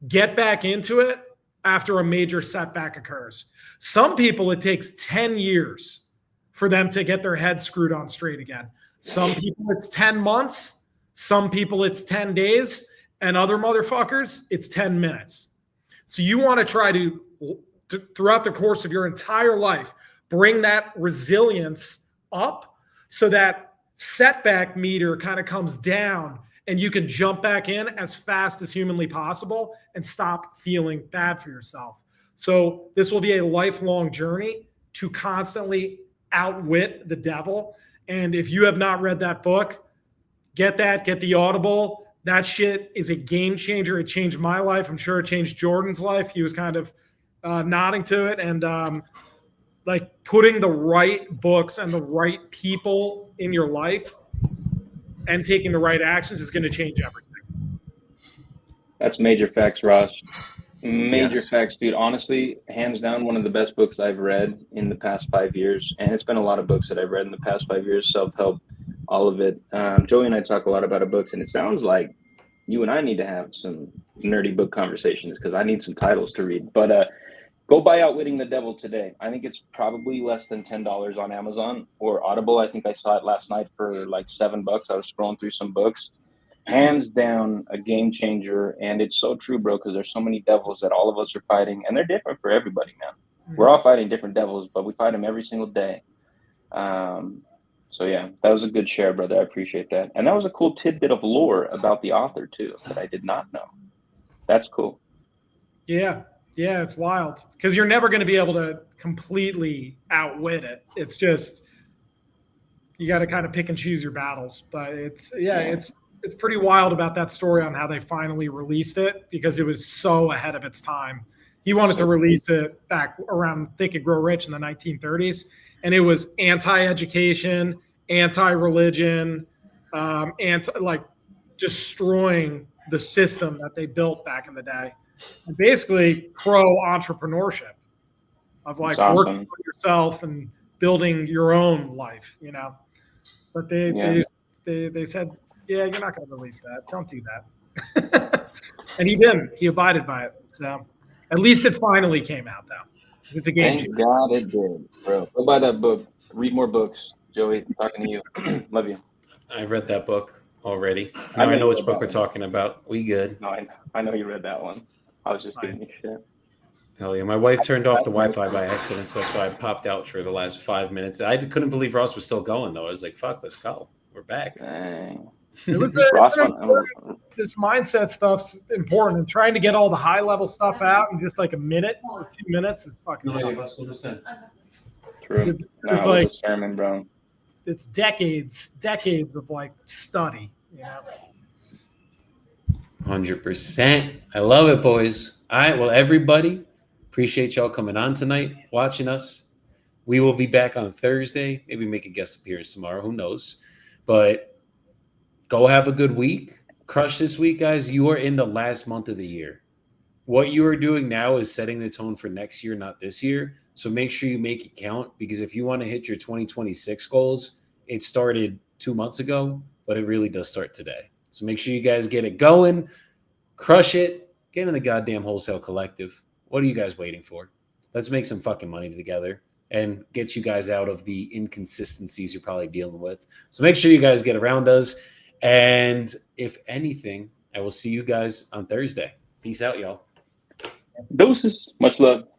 get back into it after a major setback occurs. Some people, it takes 10 years for them to get their head screwed on straight again. Some people, it's 10 months. Some people, it's 10 days. And other motherfuckers, it's 10 minutes. So you want to try to, throughout the course of your entire life, bring that resilience up so that setback meter kind of comes down and you can jump back in as fast as humanly possible and stop feeling bad for yourself. So this will be a lifelong journey to constantly outwit the devil. And if you have not read that book, get the Audible. That shit is a game changer. It changed my life. I'm sure it changed Jordan's life. He was kind of nodding to it, and like putting the right books and the right people in your life and taking the right actions is going to change everything. That's major facts, Ross. Major Yes. facts, dude. Honestly, hands down, one of the best books I've read in the past 5 years. And it's been a lot of books that I've read in the past 5 years, self-help, all of it. Joey and I talk a lot about our books, and it sounds like you and I need to have some nerdy book conversations because I need some titles to read. But go buy Outwitting the Devil today. I think it's probably less than $10 on Amazon or Audible. I think I saw it last night for like $7. I was scrolling through some books. Hands down, a game changer. And it's so true, bro, because there's so many devils that all of us are fighting. And they're different for everybody, man. We're all fighting different devils, but we fight them every single day. So, yeah, that was a good share, brother. I appreciate that. And that was a cool tidbit of lore about the author, too, that I did not know. That's cool. Yeah. Yeah, it's wild because you're never going to be able to completely outwit it. It's just you got to kind of pick and choose your battles. But it's pretty wild about that story on how they finally released it because it was so ahead of its time. He wanted to release it back around Think and Grow Rich in the 1930s, and it was anti-education, anti-religion, anti destroying the system that they built back in the day, and basically pro entrepreneurship of like That's working awesome. for yourself and building your own life, you know. But they said, yeah, you're not going to release that. Don't do that. And he didn't. He abided by it. So at least it finally came out though. It's a game Thank changer. God it did, bro. Go buy that book. Read more books. Joey, talking to you. Love you. I read that book already. Now I know you which read book that we're one. talking about. We good. No, I know you read that one. I was just Right. giving you shit. Hell yeah. My wife turned off the Wi-Fi by accident, so that's why I popped out for the last 5 minutes. I couldn't believe Ross was still going though. I was like, fuck, let's go. We're back. Dang. It was Ross an went, this mindset stuff's important, and trying to get all the high level stuff out in just like a minute or 2 minutes is fucking tough. true. It's Nah, like it was a sermon, bro. it's decades of like study. You know? 100%. I love it, boys. All right. Well, everybody, appreciate y'all coming on tonight, watching us. We will be back on Thursday. Maybe make a guest appearance tomorrow. Who knows? But go have a good week. Crush this week, guys. You are in the last month of the year. What you are doing now is setting the tone for next year, not this year. So make sure you make it count, because if you want to hit your 2026 goals, it started 2 months ago, but it really does start today. So make sure you guys get it going, crush it, get in the goddamn Wholesale Collective. What are you guys waiting for? Let's make some fucking money together and get you guys out of the inconsistencies you're probably dealing with. So make sure you guys get around us. And if anything, I will see you guys on Thursday. Peace out, y'all. Deuces. Much love.